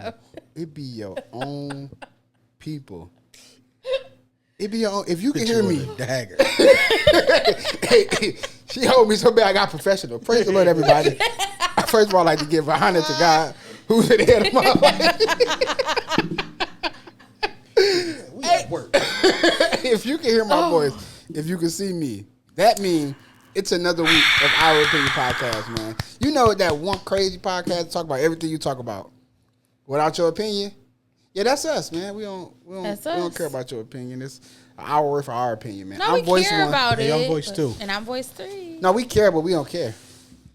God. It be your own people. It be your own. If you can hear me, dagger. hey, she hold me so bad I got professional. Praise the Lord, everybody. First of all, I'd like to give honor to God, who's at the head of my life. We at work. If you can hear my voice, if you can see me, that means it's another week of Our Opinion Podcast, man. You know that one crazy podcast talk about everything you talk about without your opinion? Yeah, that's us, man. We don't care about your opinion. It's an hour worth of our opinion, man. No, I'm we voice care one. about it. I'm voice two. And I'm voice 3. No, we care, but we don't care.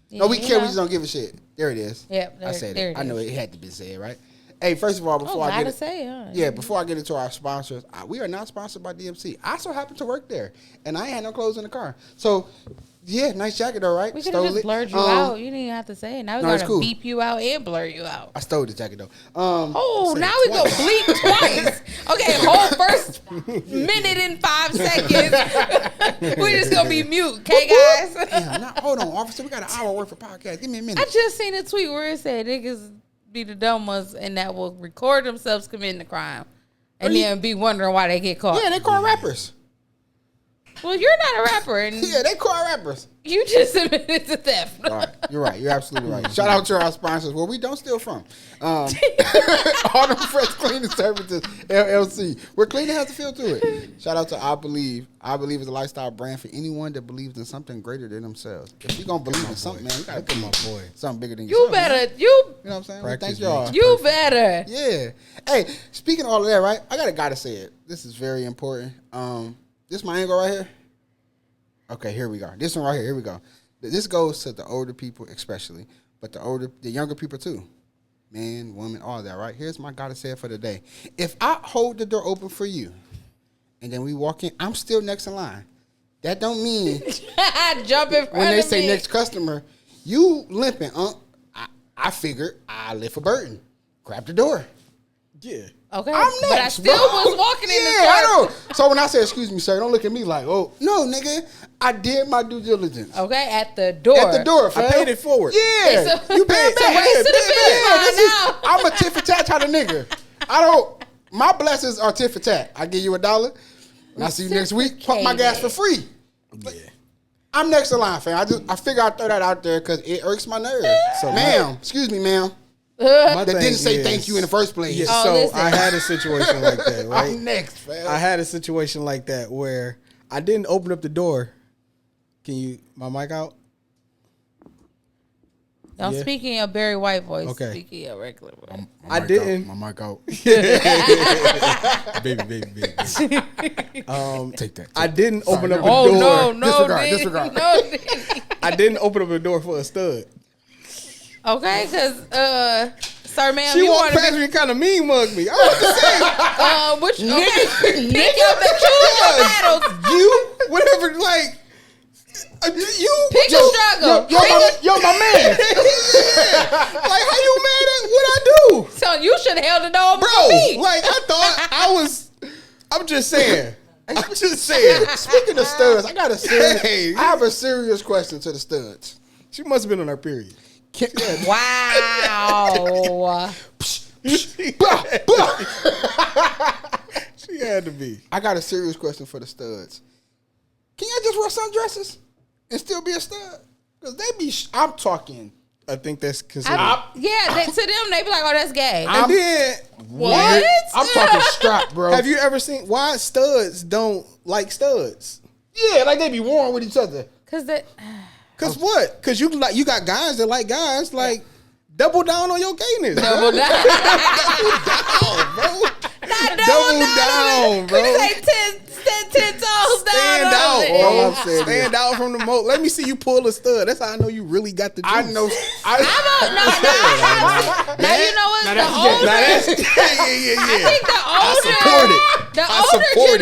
Yeah, No, we care. know. We just don't give a shit. There it is. Yep, I said there it. it I know is. it had to be said, right? Hey, first of all, before I glad get to say, huh? yeah, before I get into our sponsors, we are not sponsored by DMC. I so happen to work there, and I ain't had no clothes in the car. So, yeah, nice jacket, though, right? We could have just blurred you out. You didn't even have to say it. Now we No, it's gotta cool. beep you out and blur you out. I stole the jacket, though. Oh, now we go bleep twice. Okay, whole first minute and 5 seconds. We just gonna be mute, okay, guys? Damn, now, hold on, officer. We got an hour worth of podcast. Give me a minute. I just seen a tweet where it said niggas be the dumb ones and that will record themselves committing the crime and then be wondering why they get caught. Yeah, they call rappers. Well, you're not a rapper and Yeah, they call rappers. you just admitted to theft. All right, you're right. You're absolutely right. Shout out to our sponsors, where we don't steal from. Autumn Fresh Cleaning Services, LLC, where cleaning has a feel to it. Shout out to I Believe. I Believe is a lifestyle brand for anyone that believes in something greater than themselves. If you're going to believe in something, man, you got to put my boy. something bigger than You yourself. better, Man. you You know what I'm saying? Practice Thank y'all. makes you better. Yeah. Hey, speaking of all of that, right? I gotta say it. This is very important. This my angle right here. Okay, here we go. This one right here. Here we go. This goes to the older people especially, but the younger people too. Man, woman, all that, right? Here's my gotta say it for the day. If I hold the door open for you, and then we walk in, I'm still next in line. That don't mean Jump in front when they of say me. next customer, you limping. I figured I lift a burden. Grab the door. Yeah. Okay, I'm next, but I still bro. was walking in the Yeah, I store. know. So when I say, excuse me, sir, don't look at me like, oh, no, nigga. I did my due diligence. Okay, at the door. At the door, fam. I paid it forward. Yeah. It's a- You paid it's a race to the finish line this is, now. I'm a tit for tat kind of nigga. My blessings are tit for tat. I give you $1. And I see you next week. Pump my gas for free. Yeah. I'm next in line, fam. I figure I'd throw that out there because it irks my nerves. So ma'am, excuse me, ma'am. My That thing didn't say is- thank you in the first place. Yeah, Oh, so listen. I had a situation like that, right? I'm next, fam. I had a situation like that where I didn't open up the door. Can you, my mic out? I'm Yeah. speaking your Barry White voice. Okay. Speaking your regular voice. I didn't. My mic out. baby. Take that. I didn't open up the Oh door. no, Disregard. no. I didn't open up the door for a stud. Okay, because sir, ma'am, She you walked want to past be me and kind of mean mugged me. I was to say, which pick your choose your battles. you, whatever, like, you. Pick a struggle. Yo, my man. Like, how you mad at what I do? So you should have held the door open for Bro, me. like, I thought I'm just saying. I'm just saying. Speaking of studs, I got a serious. Hey. I have a serious question to the studs. She must have been on her period. Wow. She had to be. I got a serious question for the studs. Can y'all just wear sundresses and still be a stud? Because they be. I'm talking. I think that's considered. To them, they be like, oh, that's gay. And then, What? I'm talking strap, bro. have you ever seen why studs don't like studs? Yeah, like they be warm with each other. Because they... Cause what? Cause you got guys that like guys. Like, double down on your gayness. Double down. bro. Not Double down, bro. We say 10 toes down. Stand out, on it. All bro. I'm saying Stand out from the moat. Let me see you pull a stud. That's how I know you really got the juice. I know. Now you know what? Now Now The older, that's yeah. I think I support it.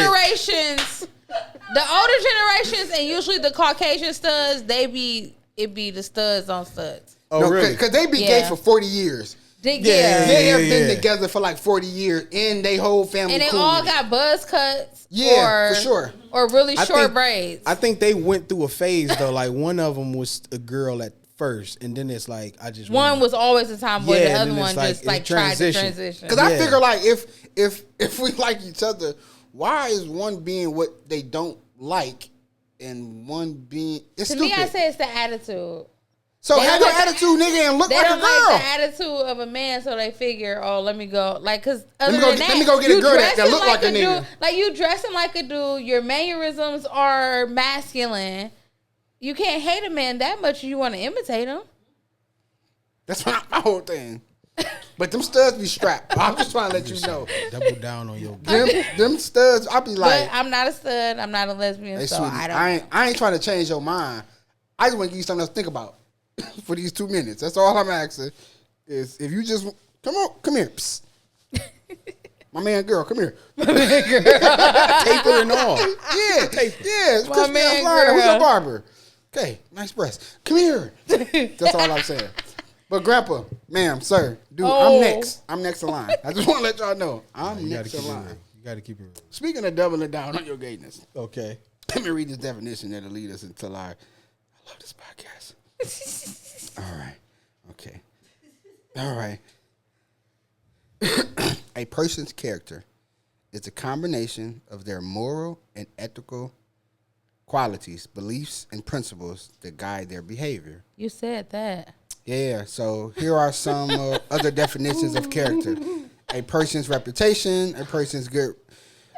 the older generations, and usually the Caucasian studs, it be the studs on studs. Oh, No, really? because they be Yeah. gay for 40 years. They, They have been yeah. together for like 40 years, and they whole family. and they cool all with it. got buzz cuts. Yeah, or, for sure. Or really I short think- braids. I think they went through a phase though. Like one of them was a girl at first, and then it's like I just One was always a tomboy. Yeah, The and other then one it's like just like it tried to transitioned. transition. Because I Yeah. figure like if we like each other, why is one being what they don't like and one being it's To stupid. me, I say it's the attitude. so they have don't your like attitude, nigga, and look They like a don't girl. like the attitude of a man, so they figure, oh, let me go. Like, because Let me other go- than that, let me go get a you girl that dressing look like a nigga. dude. Like, you dressing like a dude. Your mannerisms are masculine. You can't hate a man that much. You want to imitate him. That's my whole thing. But them studs be strapped. I'm just trying to let you know. double down on your game. Them studs, I'll be like, But I'm not a stud. I'm not a lesbian, hey, so sweetie, I don't. I ain't trying to change your mind. I just want to give you something else to think about for these 2 minutes. That's all I'm asking. Is if you just come here. Psst. My man, girl, come here. Taper and all. Yeah, it's My Crispy man, Florida. Who's your girl. barber? Okay, nice breast. Come here. That's all I'm saying. But grandpa, ma'am, sir, dude, Oh. I'm next. I'm next in line. I just want to let y'all know I'm You gotta next keep in it real. line. You gotta keep it real. Speaking of doubling down on your gayness, Okay. let me read this definition that'll lead us into our. I love this podcast. All right. Okay. All right. A person's character is a combination of their moral and ethical qualities, beliefs, and principles that guide their behavior. You said that. Yeah, so here are some other definitions of character. A person's reputation, a person's good...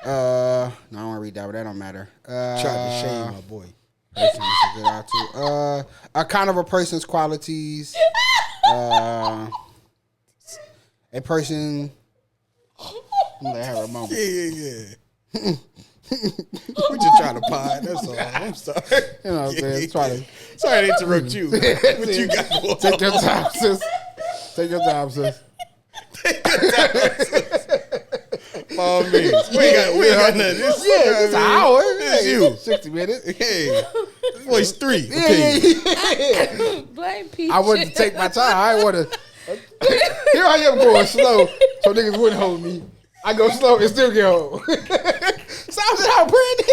no, I don't want to read that, but that don't matter. Tried to shame my boy. Person is a good attitude. A kind of a person's qualities. A person... Let her have a moment. Yeah. We just trying to pod. That's all. I'm sorry. You know what I'm saying? Try to Sorry to interrupt you. What you got going take your on? time, sis. Take your time, sis. Oh, man. We ain't got nothing. This, Yeah, it's an hour. It's Hey, you. 60 minutes. Hey, this boy's 3. Yeah, Okay. yeah. Blame Peach. I wanted to take my time. I didn't want to. Here I am going slow, so niggas wouldn't hold me. I go slow and still get hold. Sounds it out, Brandy.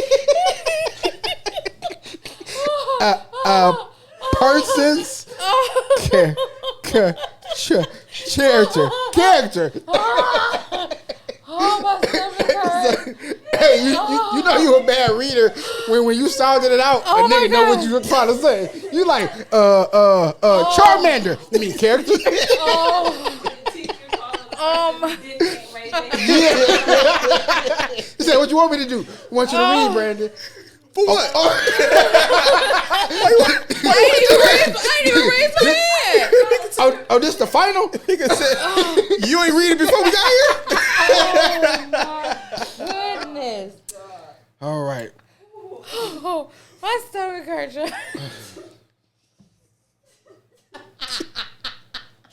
Person's character. Oh, my stomach hurts. Hey, you know you a bad reader when you sounded it out. Oh a my nigga know what God. you were trying to say. You like Charmander. You mean character? Oh, Yeah. He said, "What you want me to do? I want you to read, Brandon." For what? I didn't even raise my hand. Oh, this the final? Nigga said, you ain't read it before we got here? Oh, my goodness. All right. Oh, my stomach hurts.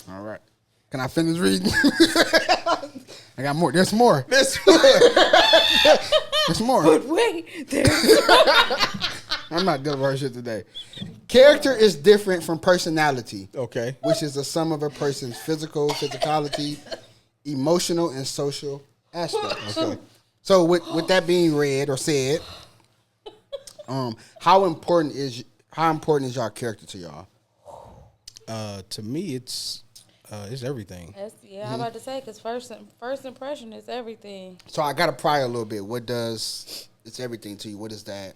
All right. Can I finish reading? I got more. There's more. That's There's more. Wait, I'm not dealing with her shit today. Character is different from personality, okay. which is the sum of a person's physicality, emotional, and social aspects. Okay. So with that being read or said, how important is y'all character to y'all? To me, it's everything. I'm about to say, because first impression is everything. So I got to pry a little bit. What does it's everything to you? What is that?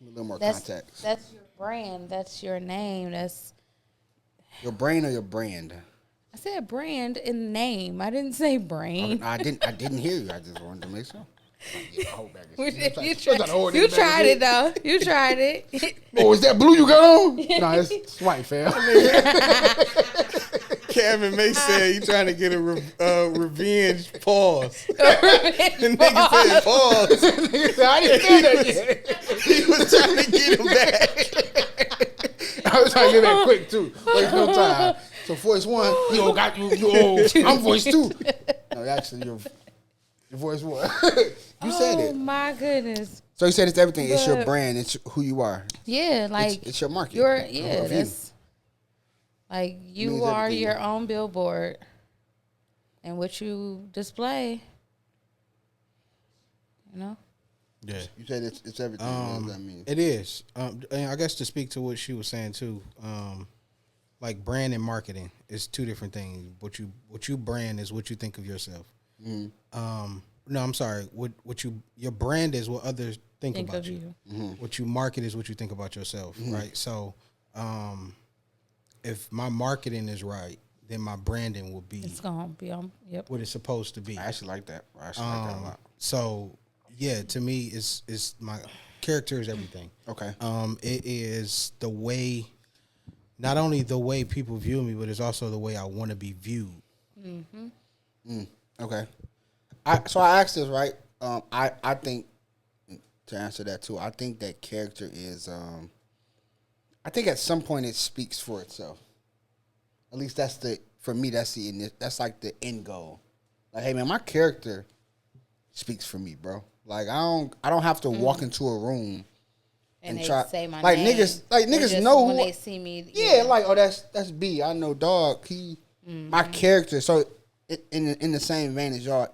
A little more context. That's your brand. That's your name. That's Your brain or your brand? I said brand in name. I didn't say brain. I didn't hear you. I just wanted to make sure. You tried it though. You tried it. Oh, is that blue you got on? No, it's white, fam. Kevin May said he trying to get a revenge pause. The nigga said pause. I didn't say that yet. He was trying to get him back. I was trying to get that quick too. Waste no time. So voice one, you got you old. I'm voice two. No, actually, your voice one. You said it. Oh my goodness. So you said it's everything. It's your But- brand. It's who you are. Yeah, like It's your market. You're of you. that's like you Means are everything. your own billboard, and what you display. You know. Yeah. You said it's everything. What does that mean? It is. And I guess to speak to what she was saying too, like brand and marketing is two different things. What you brand is what you think of yourself. No, I'm sorry. Your brand is what others think about you. What you market is what you think about yourself, right? So, if my marketing is right, then my branding will be. It's gonna be on. Yep. What it's supposed to be. I actually like that. I actually like that a lot. So, yeah, to me, it's my character is everything. Okay. It is the way, not only the way people view me, but it's also the way I want to be viewed. Okay. So I asked this, right? I think, to answer that too, I think that character is, I think at some point it speaks for itself. At least for me, that's like the end goal. Like, hey man, my character speaks for me, bro. Like I don't have to walk into a room And they try, say my like name. niggas know when who they see me. Yeah, like, oh, that's B. I know, dog. My character. So in the same vein as y'all,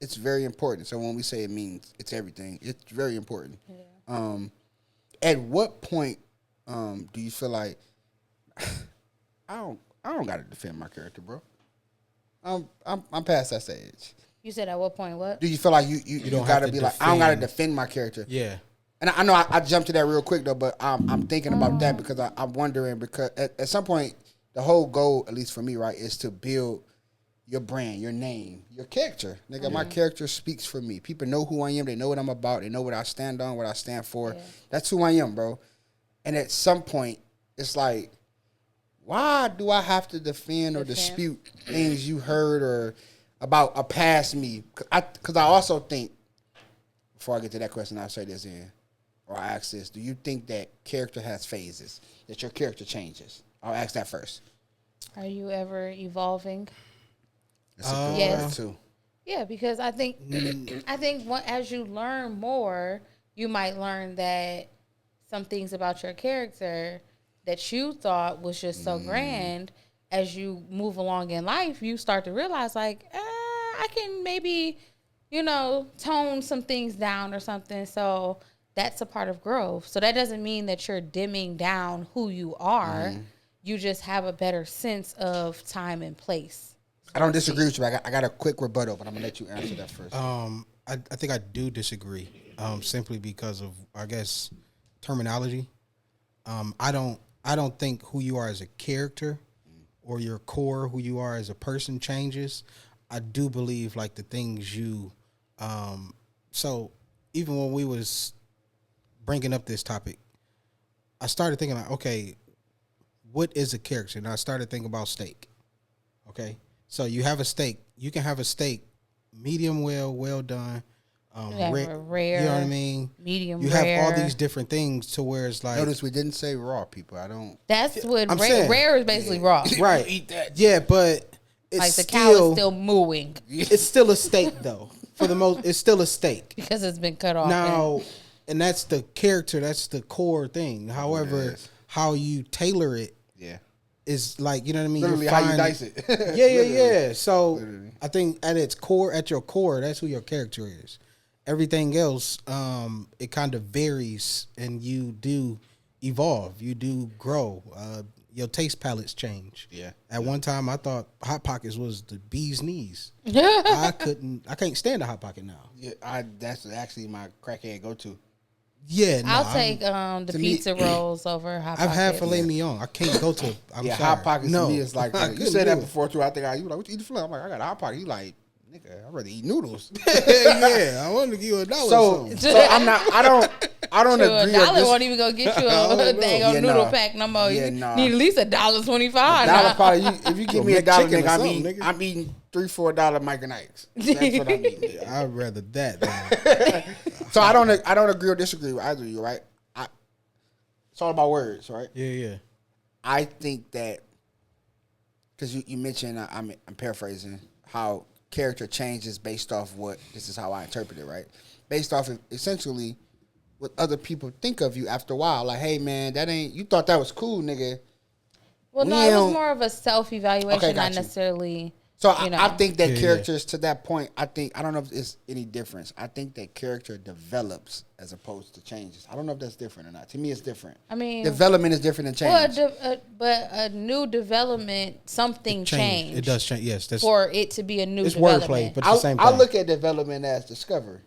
it's very important. So when we say it means it's everything, it's very important. Yeah. At what point do you feel like I don't gotta defend my character, bro? I'm past that stage. You said at what point? What? Do you feel like you don't gotta have to be like, I don't gotta defend my character? Yeah. And I know I jumped to that real quick though, but I'm thinking about that because I'm wondering, because at some point the whole goal, at least for me, right, is to build your brand, your name, your character. Nigga, my character speaks for me. People know who I am. They know what I'm about. They know what I stand on, what I stand for. Yeah. That's who I am, bro. And at some point, it's like, why do I have to defend or dispute things you heard or about a past me? Because I also think, before I get to that question, I'll say this in, or I ask this, do you think that character has phases, that your character changes? I'll ask that first. Are you ever evolving? That's a good yes. word too. Yeah, because I think as you learn more, you might learn that some things about your character that you thought was just so grand, as you move along in life, you start to realize like, I can maybe, tone some things down or something. So that's a part of growth. So that doesn't mean that you're dimming down who you are. You just have a better sense of time and place. I don't disagree with you. I got a quick rebuttal, but I'm gonna let you answer that first. I think I do disagree, simply because of, I guess, terminology. I don't think who you are as a character or your core, who you are as a person, changes. I do believe like the things you. So even when we was bringing up this topic, I started thinking like, okay, what is a character? And I started thinking about steak. Okay. So you have a steak. You can have a steak, medium well done, rare. You know what I mean? Medium. You rare. have all these different things to where it's like. Notice we didn't say raw, people. I don't. That's what saying. Rare is basically raw. Right. Eat that. Yeah, but it's Like the cow is still mooing It's still a steak though. For the most, it's still a steak. because it's been cut off. Now, and that's the character. That's the core thing. However, how you tailor it. Yeah. Is like, you know what I mean? Literally how you dice it. Yeah. So literally. I think at your core, that's who your character is. Everything else, it kind of varies, and you do evolve. You do grow. Your taste palettes change. Yeah. At one time, I thought Hot Pockets was the bee's knees. I can't stand a Hot Pocket now. Yeah, that's actually my crackhead go-to. Yeah, no, I'll take the pizza rolls over Hot Pockets. I've had filet mignon. I can't go to. I'm sorry. Hot Pockets to me is like, you said that do it. before too. I think you like, what you eat the filet? I'm like, I got a Hot Pocket. You like, nigga, I'd rather eat noodles. Yeah, I wanted to give you $1. So I'm not. I don't agree. $1 won't even go get you a dang noodle pack no more. You need at least $1.25. $1 probably. If you give me $1, chicken nigga, I'm eating $3-4 Mike and Ike's. That's what I'm eating. I'd rather that. So I don't agree or disagree with either of you, right? It's all about words, right? Yeah. I think that because you mentioned, I'm paraphrasing, how character changes based off what, this is how I interpret it, right? Based off of essentially what other people think of you after a while. Like, hey, man, you thought that was cool, nigga. Well, no, it was more of a self-evaluation, not necessarily So You know. I think that Yeah, characters to that point, I don't know if it's any difference. I think that character develops as opposed to changes. I don't know if that's different or not. To me, it's different. I mean, Development is different than well, change. but a new development, something changed. It does change. Yes, that's for it to be a new it's development. wordplay, but it's the same I thing. look at development as discovery.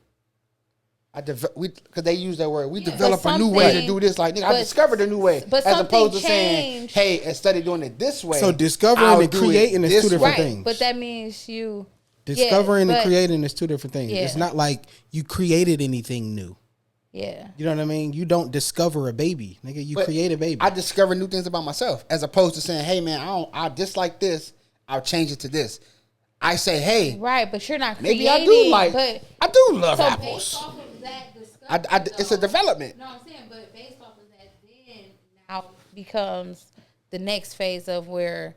Because they use that word. We Yeah, develop but a new way to something- do this. Like, nigga, I but- discovered a new way. but As opposed to something saying, changed. hey, instead of doing it this way. So discovering I'll and do it creating is this two different way. things. But that means you Discovering yeah, and but- creating is two different things. Yeah. It's not like you created anything new. Yeah. You know what I mean? You don't discover a baby, nigga. You But create a baby. I discover new things about myself, as opposed to saying, hey, man, I dislike this. I'll change it to this. I say, hey, Right, but you're not creating. maybe I do like, But I do love so apples. based off of that discovery, It's a development. No, I'm saying, but based off of that, then now becomes the next phase of where,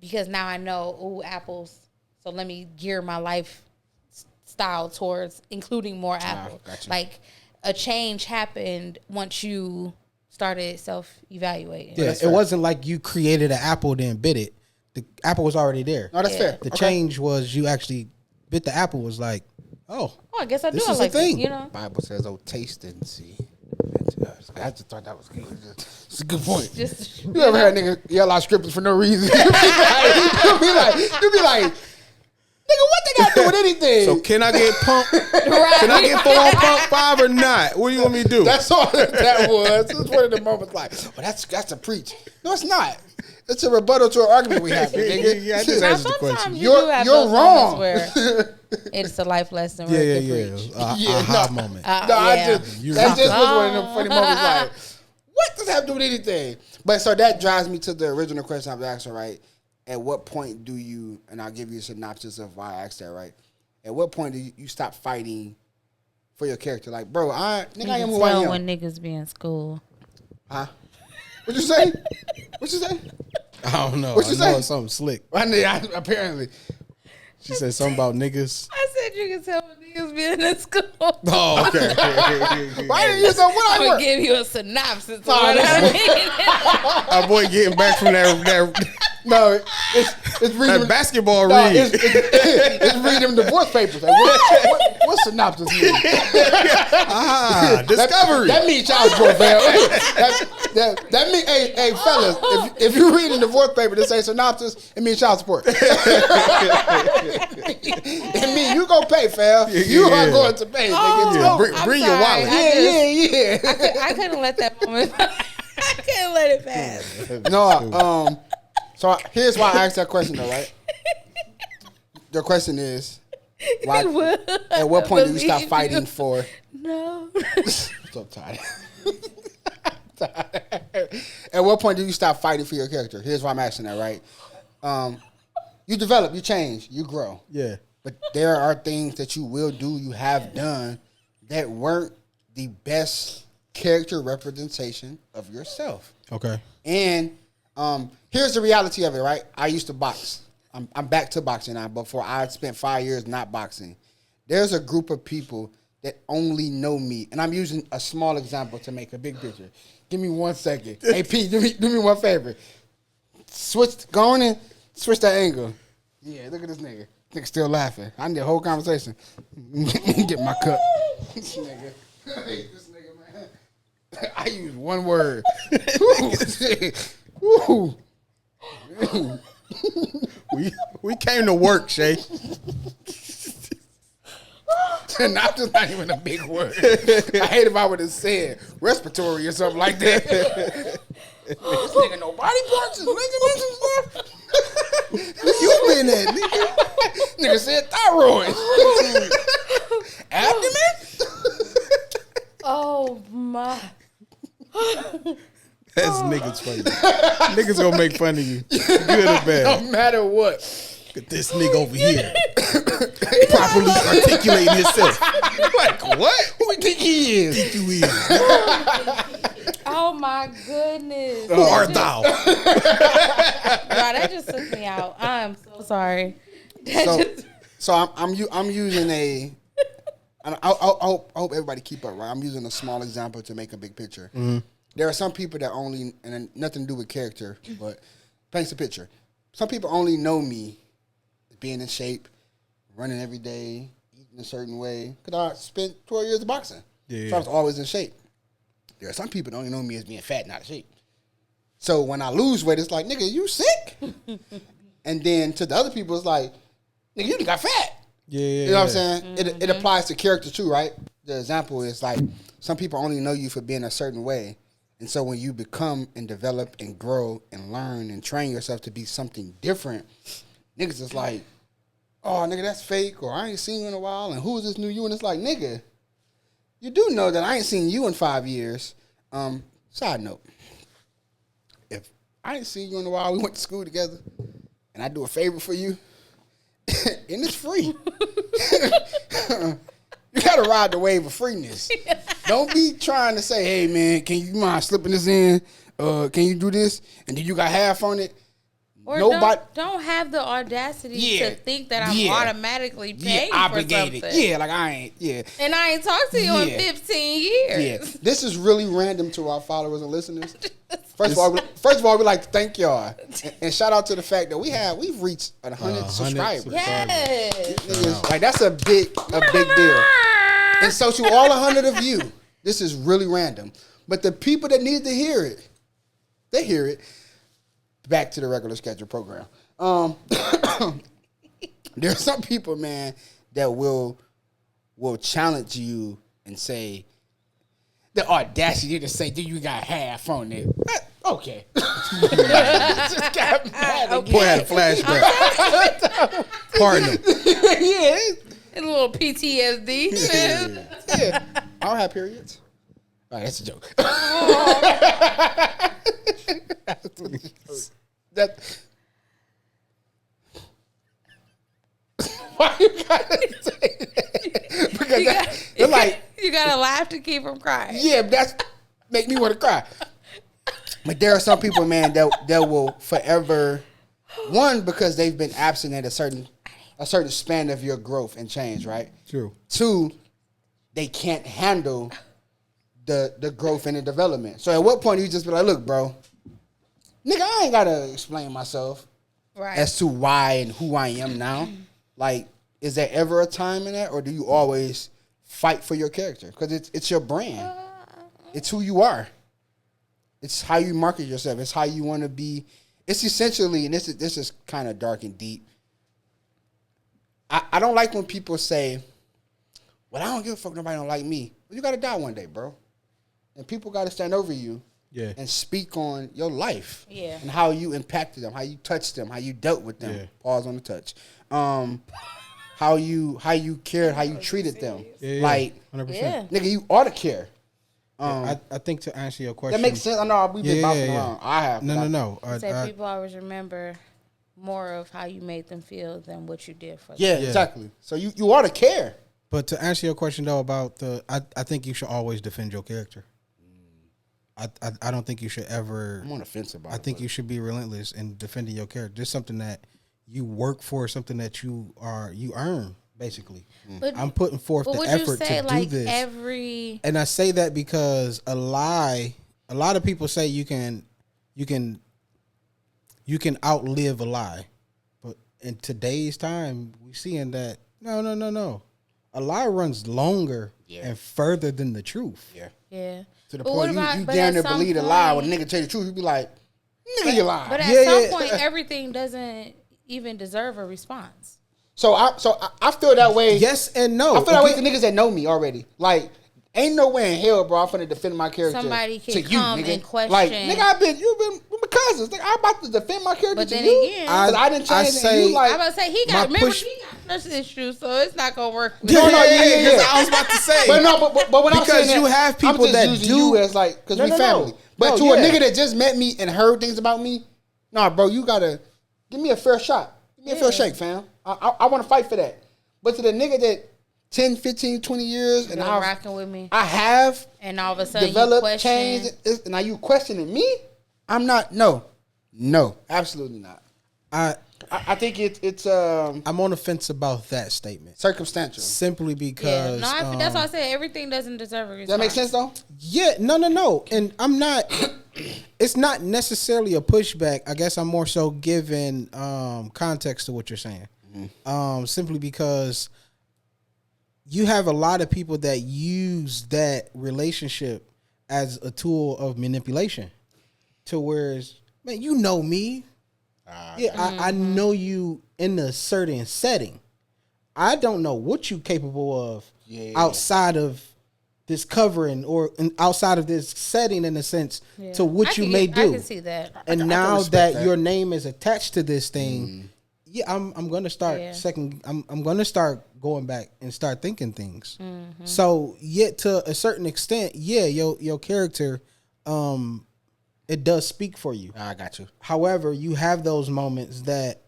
because now I know, ooh, apples. So let me gear my lifestyle towards including more apples. gotcha. Like a change happened once you started self-evaluating. yeah, it wasn't like you created an apple then bit it. The apple was already there. No, that's fair. The Okay. change was you actually bit the apple. Was like, oh, Oh, I guess I do. This I is the like thing. This, you know. Bible says, oh, taste and see. I just thought that was good. It's a good point. Just You ever heard niggas yell out scriptures for no reason? You be like, nigga, what they got to do with anything? So can I get pumped? right. Can I get full on pump 5 or not? What do you want me to do? That's all that was. It was one of the moments like, well, that's a preach. No, it's not. It's a rebuttal to an argument we have, nigga. Yeah, I just Now, answered the sometimes question. you do have You're those wrong. moments where it's a life lesson. Where yeah, it yeah, could preach. Yeah, aha no. moment. No, yeah. that just was one of them funny moments. Like, what does that have to do with anything? But so that drives me to the original question I was asking, right? At what point do you? And I'll give you a synopsis of why I asked that, right? At what point do you stop fighting for your character? Like, bro, I am who I Tell am. when niggas be in school. Huh? What you say? What you say? I don't know. What you I know say? it's something slick. Apparently. She said something about niggas. I said you can tell when niggas be in school. Oh, okay. Why didn't you say what I'm I gonna work? give you a synopsis of Nah, what that's- I mean. Our boy getting back from that No, it's reading. basketball No, read. it's reading them divorce papers. Like, what synopsis mean? Discovery. That means child support, fam. that mean, hey, fellas, if you read a divorce paper that say synopsis, it means child support. It means you gonna pay, fam. You are Yeah. going to pay. Oh, nigga. Yeah, I'm bring your sorry. wallet. Yeah. I couldn't let that moment. I couldn't let it pass. No, so here's why I asked that question, though, right? The question is, why? At what point do you stop fighting for? No. So tired. At what point do you stop fighting for your character? Here's why I'm asking that, right? You develop, you change, you grow. Yeah. But there are things that you will do, you have done, that weren't the best character representation of yourself. Okay. And here's the reality of it, right? I used to box. I'm back to boxing now. Before I spent 5 years not boxing. There's a group of people that only know me, and I'm using a small example to make a big picture. Give me 1 second. Hey Pete, do me one favor. Go on and switch that angle. Yeah, look at this nigga. Nigga still laughing. I need a whole conversation. Get my cup. This nigga. Hey, this nigga, man. I use one word. Woo. We came to work, Shay. Synopsis not even a big word. I hate if I would have said respiratory or something like that. This nigga no body parts is ligaments and stuff. You been at nigga? Nigga said thyroid. Abdomen? Oh my. That's niggas funny. Niggas gonna make fun of you, good or bad. No matter what. Look at this nigga over here, properly articulating himself. Like what? Who you think he is? You is? Oh my goodness. Who art thou? God, that just took me out. I'm so sorry. So I'm using a. And I hope everybody keep up, right? I'm using a small example to make a big picture. Mm-hmm. There are some people that only, and nothing to do with character, but paints a picture. Some people only know me being in shape, running every day, eating a certain way. Because I spent 12 years of boxing. Yeah. So I was always in shape. There are some people that only know me as being fat, not in shape. So when I lose weight, it's like, nigga, you sick? And then to the other people, it's like, nigga, you done got fat. Yeah, You know what I'm saying? It applies to character too, right? The example is like, some people only know you for being a certain way. And so when you become and develop and grow and learn and train yourself to be something different, niggas is like, oh, nigga, that's fake, or I ain't seen you in a while, and who is this new you? And it's like, nigga, you do know that I ain't seen you in 5 years. Side note, if I ain't seen you in a while, we went to school together, and I do a favor for you, and it's free. You gotta ride the wave of freeness. Don't be trying to say, hey man, can you mind slipping this in? Can you do this? And then you got half on it. Or Nobody don't have the audacity Yeah. to think that I'm Yeah. automatically paying obligated. for something. Yeah, like I ain't. Yeah. And I ain't talked to you in Yeah. 15 years. Yeah, this is really random to our followers and listeners. First of all, we like to thank y'all and shout out to the fact that we've reached 100 subscribers. Yes. Niggas, like that's a big deal. And so to all 100 of you, this is really random. But the people that need to hear it, they hear it. Back to the regular schedule program. There are some people, man, that will challenge you and say the audacity to say, "Do you got half on it?" Okay. Just got mad again. Boy had a flashback. Pardon him. Yeah. And a little PTSD. Yeah. I don't have periods. All right, that's a joke. That. Why you gotta say that? Because they're like, you gotta laugh to keep from crying. yeah, that's make me want to cry. But there are some people, man, that will forever, one, because they've been absent at a certain span of your growth and change, right? True. Two, they can't handle the growth and the development. So at what point do you just be like, look, bro, nigga, I ain't gotta explain myself Right. as to why and who I am now. Like, is there ever a time in that, or do you always fight for your character? Because it's your brand. It's who you are. It's how you market yourself. It's how you want to be. It's essentially, and this is kind of dark and deep. I don't like when people say, well, I don't give a fuck, nobody don't like me. Well, you got to die one day, bro. And people got to stand over you and speak on your life. Yeah. And how you impacted them, how you touched them, how you dealt with them. Yeah. Pause on the touch. How you cared, how you treated them. Yeah. Like, 100%. Yeah. nigga, you ought to care. I think to answer your question, That makes sense. I know we've been bouncing yeah. around. I have. No. Say people always remember more of how you made them feel than what you did for them. Yeah, exactly. So you ought to care. But to answer your question though about I think you should always defend your character. I don't think you should ever. I'm on the fence about it. I think you should be relentless in defending your character. Just something that you work for, something that you earn, basically. But, I'm putting forth but the would effort you say to like do this. every And I say that because a lot of people say you can outlive a lie. But in today's time, we're seeing that no. A lie runs longer and further than the truth. yeah. To the But point what about- you but damn at near some believe a lie. When a point- nigga tell you the truth, you be like, nigga, you lying. But at Yeah, some yeah. point, everything doesn't even deserve a response. So I feel that way. Yes and no. I feel that way to Again, niggas that know me already. Like, ain't no way in hell, bro, I'm finna defend my character. Somebody can to you, come nigga. and question. Like, nigga, you've been with my cousins. Like, I'm about to defend my character But to then you. again- 'Cause I didn't I change it. say- And you like, I'm about to say he My got remember push- he got trust issues, so it's not gonna work. With No, him. yeah. I was about to say. But no, but when I'm Because saying you that, have people I'm just that using do- you as like, because No, we no, family. no. But No, to a yeah. nigga that just met me and heard things about me, nah, bro, you gotta give me a fair shot. Give me a fair shake, fam. I want to fight for that. But to the nigga that 10, 15, 20 years and Been I rocking with me, have and all of a sudden you developed, question. changed, and now you questioning me? I'm not. No, absolutely not. I think it's I'm on the fence about that statement. circumstantial. Simply Yeah, because no, that's why I said everything doesn't deserve a response. Does that make sense though? Yeah, no. And I'm not it's not necessarily a pushback. I guess I'm more so giving context to what you're saying. Simply because you have a lot of people that use that relationship as a tool of manipulation. To whereas, man, you know me. I know you in a certain setting. I don't know what you capable of outside of this covering or outside of this setting in a sense to what you may do. I can see that. And now that your name is attached to this thing, I'm going to start I'm going to start going back and start thinking things. So yet to a certain extent, your character, it does speak for you. I got you. However, you have those moments that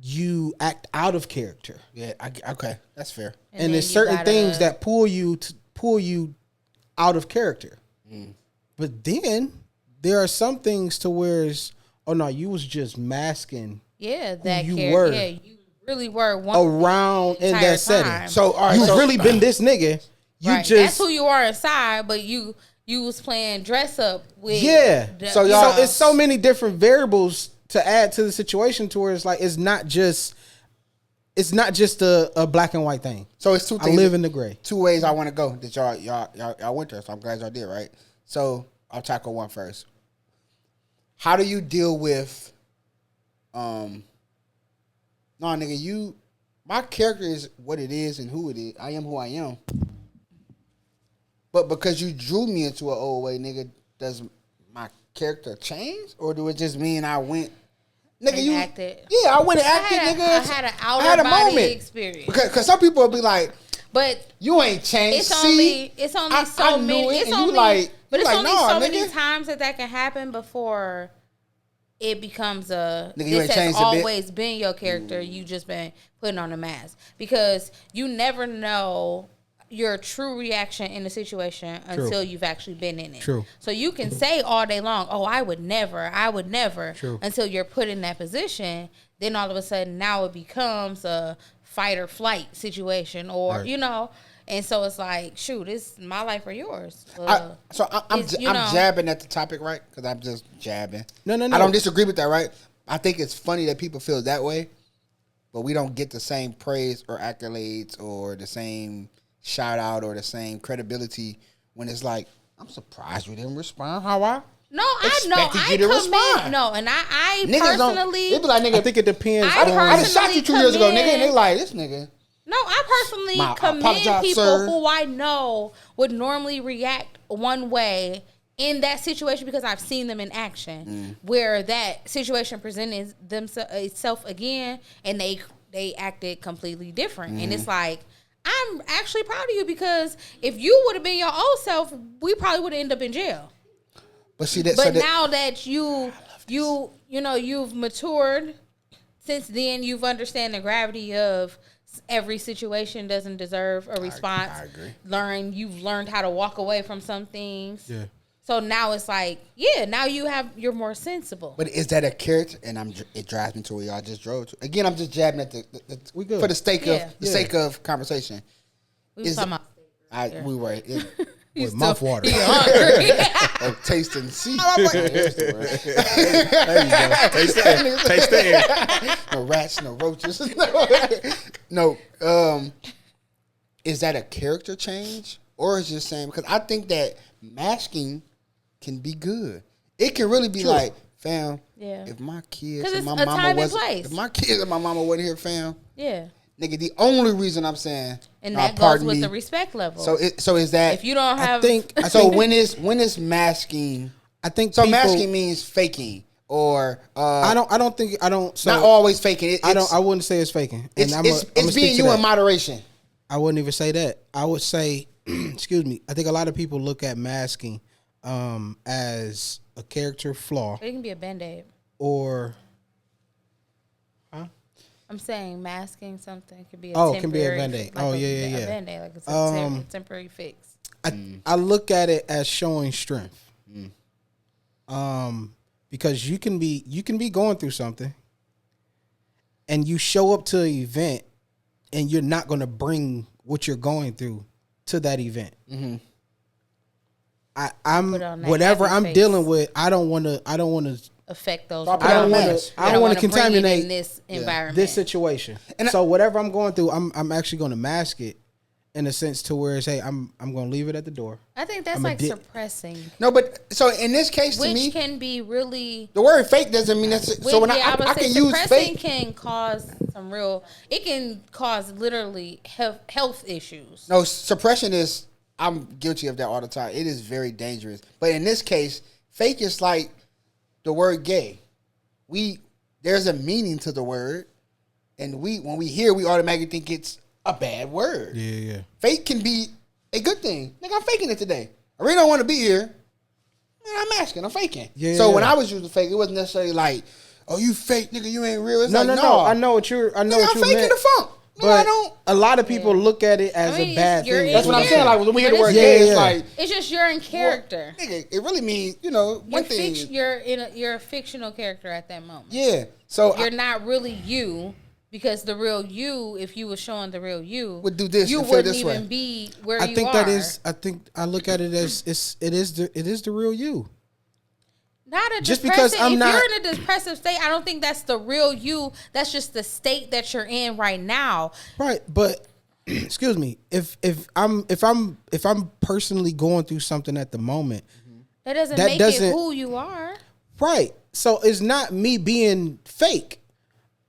you act out of character. Yeah, okay, that's fair. And there's certain things that pull you out of character. But then there are some things to where it's, oh no, you was just masking. Yeah, that you character. were. Yeah, you really were around in that setting. time. So all right, You've really been this nigga. You Right. just That's who you are inside, but you was playing dress up with So y'all- So it's so many different variables to add to the situation to where it's like it's not just a black and white thing. So it's two I things. live in the gray. Two ways I want to go that y'all went there. So I'm glad y'all did, right? So I'll tackle one first. How do you deal with no nigga, my character is what it is and who it is. I am who I am. But because you drew me into an old way, nigga, does my character change? Or do it just mean I went nigga, and you acted? Yeah, I went and acted, nigga. I had an outer body experience. Because some people will be like, but you ain't changed. it's See, only I so knew many. it, It's and you only, like, but you it's like, only nah, so many nigga. times that can happen before it becomes a. Nigga, you ain't this has changed a bit. always been your character. You just been putting on a mask because you never know your true reaction in a situation until you've actually been in it. True. So you can say all day long, "Oh, I would never," True. until you're put in that position. Then all of a sudden, now it becomes a fight or flight situation, or Right. and so it's like, shoot, it's my life or yours. I'm it's, you know- jabbing at the topic, right? Because I'm just jabbing. No. I don't disagree with that, right? I think it's funny that people feel that way, but we don't get the same praise or accolades or the same shout out or the same credibility when it's like, I'm surprised you didn't respond how I No, I know. expected I you to respond. commend. No, and I Niggas don't. personally, They be like, nigga, I think it depends. I I done personally shot you 2 years ago, nigga, and they commend- like, this nigga. no, I personally I commend apologize, people sir. who I know would normally react one way in that situation because I've seen them in action, where that situation presented itself again, and they acted completely different, and it's like, I'm actually proud of you because if you would have been your old self, we probably would have ended up in jail. But see that. But now that you've matured, since then you've understand the gravity of every situation doesn't deserve a response. I agree. You've learned how to walk away from some things. Yeah. So now it's like, now you're more sensible. But is that a character? And it drives me to where y'all just drove to. Again, I'm just jabbing at We good. for the sake Yeah. of sake of conversation. we was is talking about We were With mouth water. you hungry. taste and see. Taste the air. No rats, no roaches. no. Is that a character change, or is it just saying? Because I think that masking can be good. It can really be like, fam. Yeah. If my kids 'Cause and it's my a mama time and wasn't, place. if my kids and my mama wasn't here, fam. Yeah. Nigga, the only reason I'm saying, And nah, that goes pardon with me. the respect level. So is that? if you don't have, so when is masking? I think So people, masking means faking, or I don't think. So not always faking. I wouldn't say it's faking. It's, And it's being you in moderation. I wouldn't even say that. I would say, excuse me. I think a lot of people look at masking as a character flaw it can be a Band-Aid. or I'm saying masking something could be a Oh, it can be a temporary, Band-Aid. like Oh, a yeah. Band-Aid, like it's a temporary fix. I look at it as showing strength. Because you can be going through something and you show up to an event and you're not going to bring what you're going through to that event. I'm Put on that whatever happy I'm face. dealing with. I don't want to affect those. I I don't around want me. mask. to. I don't want to wanna bring it in contaminate this environment. this situation. And So whatever I'm going through, I'm actually going to mask it in a sense to where it's, hey, I'm going to leave it at the door. I think that's I'm a like dick. suppressing, No, but so in this case, to which me, can be really. the word fake doesn't mean that's. So when I would I say can use suppressing fake. can cause some real. It can cause literally health issues. No, suppression is. I'm guilty of that all the time. It is very dangerous. But in this case, fake is like the word gay. There's a meaning to the word, and when we hear, we automatically think it's a bad word. Yeah. Fake can be a good thing. Nigga, I'm faking it today. I really don't want to be here. Man, I'm asking. I'm faking. Yeah. So when I was using fake, it wasn't necessarily like, oh, you fake, nigga, you ain't real. It's No, like, no. I know what you're. I know Nigga, what I'm you faking meant. the funk. Nigga, But I don't. a lot of people look at it as I mean, a bad you're thing. in That's what I'm here. saying. Like when we hear the But word it's- gay, Yeah, it's yeah. like, It's just you're in character. nigga, it really means, one thing. You're a fictional character at that moment. Yeah. So You're not really you, because the real you, if you were showing the real you, Would do this you and feel wouldn't this even way. be where I you think are. that is. I think I look at it as it is the real you. Not a Just depressive. because I'm if not- you're in a depressive state, I don't think that's the real you. That's just the state that you're in right now. Right, but excuse me. If I'm personally going through something at the moment, That doesn't That make doesn't- it who you are. right? So it's not me being fake.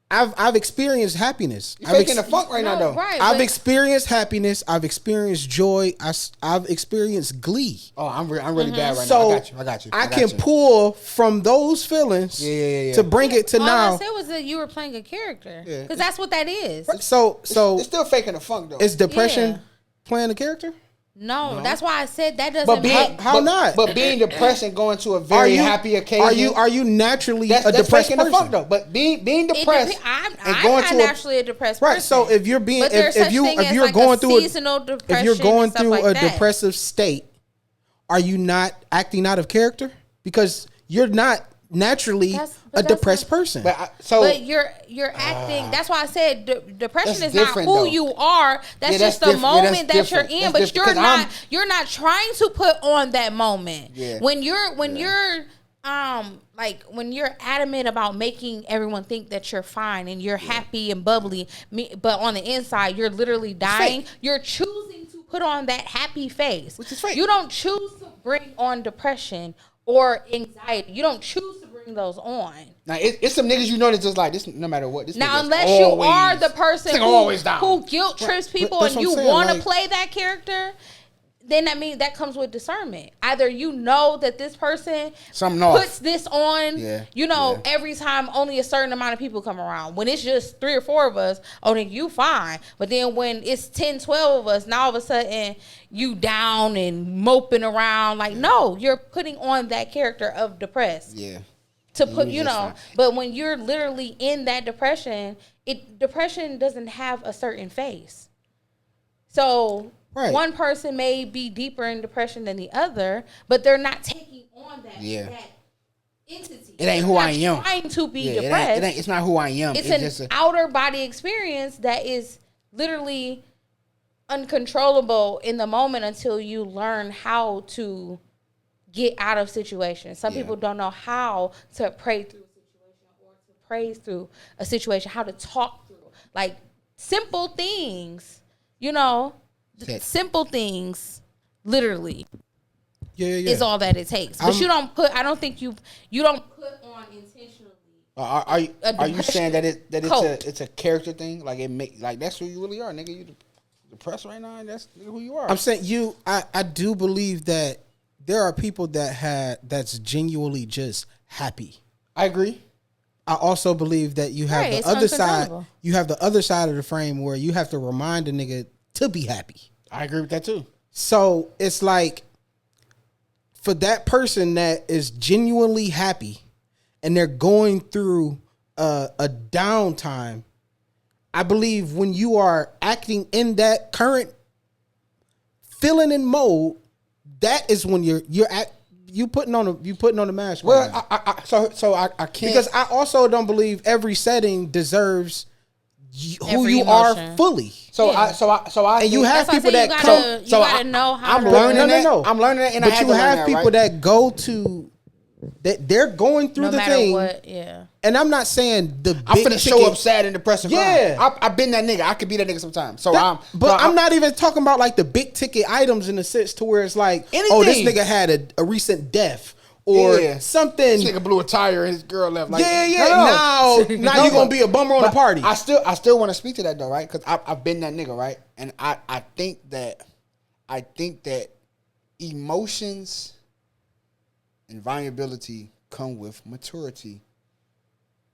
I've experienced happiness. you're faking the funk right now, No, though. right. I've but experienced happiness. I've experienced joy. I've experienced glee. Oh, I'm really bad right So now. I got you. I got can you. pull from those feelings Yeah. to bring it to all now. I said was that you were playing a character. Yeah. Because that's what that is. So It's still faking the funk, though. is depression Yeah. playing a character? No, that's why I said that doesn't But make. How not? But being depressed and going to a very happy occasion. Are you naturally That's a depressed faking person? the funk, though. But being It depressed I'm and going not to naturally a depressed Right. person. So if you're being But there's if such you thing if as you're like going a through seasonal if depression you're going and stuff through like a that. depressive state, are you not acting out of character? Because you're not naturally But a that's depressed not- person. But you're acting. That's why I said depression That's is not different, though. though. you are. That's Yeah, just that's the diff- yeah, that's moment that you're different. in. That's But different, you're 'cause not. I'm- You're not trying to put on that moment. Yeah. When you're like when you're adamant about making everyone think that you're fine and you're happy and bubbly, but on the inside you're literally dying. fake. You're choosing to put on that happy face, Which is fake. You don't choose to bring on depression or anxiety. You don't choose to bring those on. now it's some niggas you know that's just like this. No matter what. This Now, nigga's unless you always- are the person this nigga always down. who guilt trips people that's and what you I'm saying, want to like- play that character, then that means that comes with discernment. Either you know that this person Something off. puts this on, Yeah, every time only a certain amount of people come around. When it's just 3 or 4 of us, oh, then you fine. But then when it's 10, 12 of us, now all of a sudden you down and moping around. Like, no, you're putting on that character of depressed Yeah. to put You just fine. but when you're literally in that depression, depression doesn't have a certain face. So Right. one person may be deeper in depression than the other, but they're not taking on that, Yeah. that entity. It ain't They're who not I am. trying to be Yeah, depressed. it's not who I am. It's just an outer body experience that is literally uncontrollable in the moment until you learn how to get out of situations. Some Yeah. people don't know how to pray through a situation or to praise through a situation, how to talk through. Like simple things, Set. simple things literally yeah. is all that it takes. But I don't think you don't put on intentionally. Are you depression saying that it's coat. it's a character thing? Like that's who you really are, nigga. You depressed right now, and that's who you are. I'm saying I do believe that there are people that's genuinely just happy. I agree. I also believe that you have Right, the it's other side. uncontrollable. You have the other side of the frame where you have to remind a nigga to be happy. I agree with that too. So it's like for that person that is genuinely happy and they're going through a downtime, I believe when you are acting in that current feeling and mode, that is when you're putting on the mask. right now. Well, I can't Because I also don't believe every setting deserves who Every you emotion. are fully. I And you think- have That's why I people say that you gotta know how I'm to learning No, no, that. no. I'm learning that, and But I had you to learn have that, people right? that go to that they're going through No the matter thing. what, yeah. And I'm not saying the I'm big finna show ticket- up sad and depressed. And Yeah. crying. I've been that nigga. I could be that nigga sometimes. So I'm not even talking about like the big ticket items in the sense to where it's like, oh, this Anything. nigga had a recent death or something. This nigga blew a tire and his girl left. Like, Yeah. No. Now you gonna be a bummer on the But party. I still want to speak to that though, right? Because I've been that nigga, right? And I think that emotions and vulnerability come with maturity.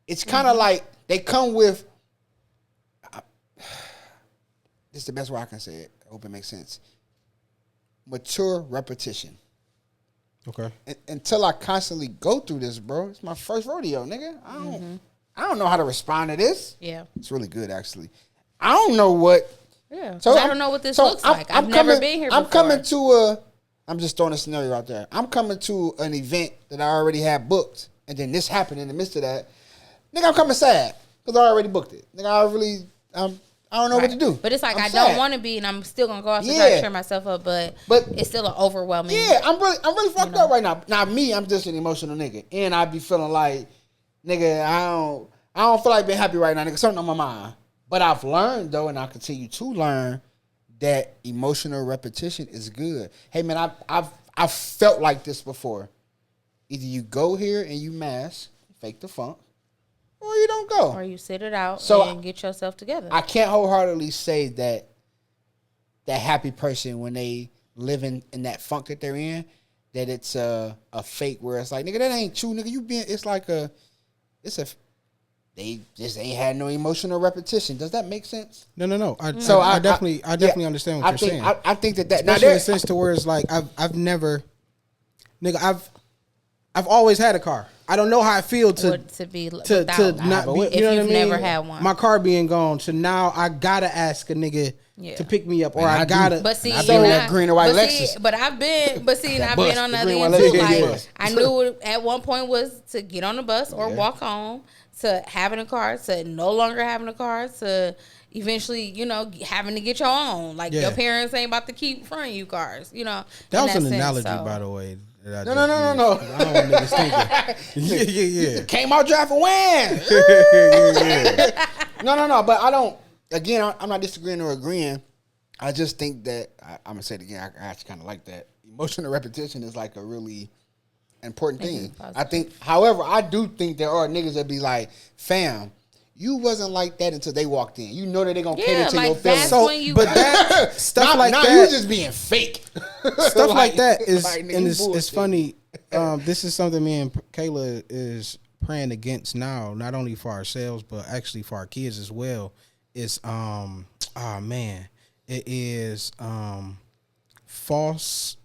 It's kind of like they come with. This is the best way I can say it. I hope it makes sense. Mature repetition. Okay. Until I constantly go through this, bro. It's my first rodeo, nigga. I don't know how to respond to this. Yeah. It's really good, actually. I don't know what. Yeah. So I don't know what this looks like. I've never been here before. I'm coming to I'm just throwing a scenario out there. I'm coming to an event that I already had booked, and then this happened in the midst of that. Nigga, I'm coming sad because I already booked it. Nigga, I don't know what to do. But it's like I'm I sad. don't want to be, and I'm still gonna go out to try to cheer myself up. But it's still an overwhelming. Yeah, I'm really fucked up right now. Now me, I'm just an emotional nigga, and I be feeling like, nigga, I don't feel like being happy right now, nigga. Something on my mind. But I've learned though, and I continue to learn that emotional repetition is good. Hey man, I've felt like this before. Either you go here and you mask, fake the funk, or you don't go. Or you sit it out So and get yourself together. I can't wholeheartedly say that happy person, when they live in that funk that they're in, that it's a fake where it's like, nigga, that ain't true, nigga. They just ain't had no emotional repetition. Does that make sense? No. I definitely understand what you're saying. I think that Especially in the sense to where it's like I've never, nigga, I've always had a car. I don't know how I feel to be to not be. if You know what I you've mean? never had one. My car being gone, so now I gotta ask a nigga to pick me up, or I gotta. But see, I've been in that green and white Lexus. I've been on the other green and end white too. Lexus. Like Yeah. I knew it at one point was to get on the bus or walk home, to having a car, to no longer having a car, to eventually, having to get your own. Like your parents ain't about to keep fronting you cars. That was an analogy, by the way. No. I don't want niggas thinking. Yeah. Came out driving when? No. But I don't. Again, I'm not disagreeing or agreeing. I just think that I'm gonna say it again. I actually kind of like that. Emotional repetition is like a really important thing. I think, however, I do think there are niggas that be like, fam, you wasn't like that until they walked in. You know that they gonna cater to your feelings. So, when but that stuff like that, you just being fake. Stuff like that is, like, and it's funny. This is something me and Kayla is praying against now, not only for ourselves but actually for our kids as well. It's it is false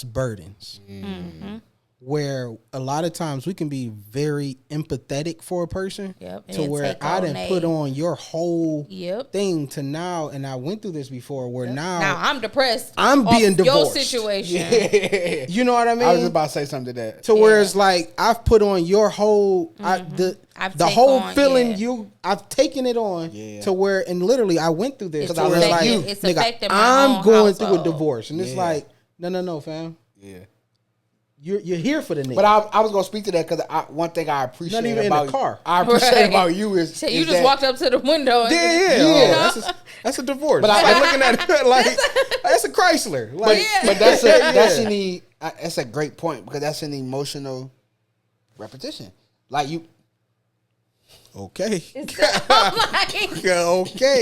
burdens. Mm-hmm. Where a lot of times we can be very empathetic for a person to where I didn't put on your whole thing to now, and I went through this before where now I'm depressed. I'm being divorced. Your situation. You know what I mean? I was about to say something to that. To where it's like I've put on your whole the whole feeling I've taken it on to where, and literally I went through this. It's To where it's like, it's nigga, I'm going through a divorce, and it's like, no, fam. Yeah. You're here for the nigga. But I was gonna speak to that because one thing I appreciate not even about in the car. I appreciate about you is so you just walked up to the window. And that's a divorce. But I'm looking at it like that's a Chrysler. Like, but that's a great point because that's an emotional repetition. Like you. Okay. Okay.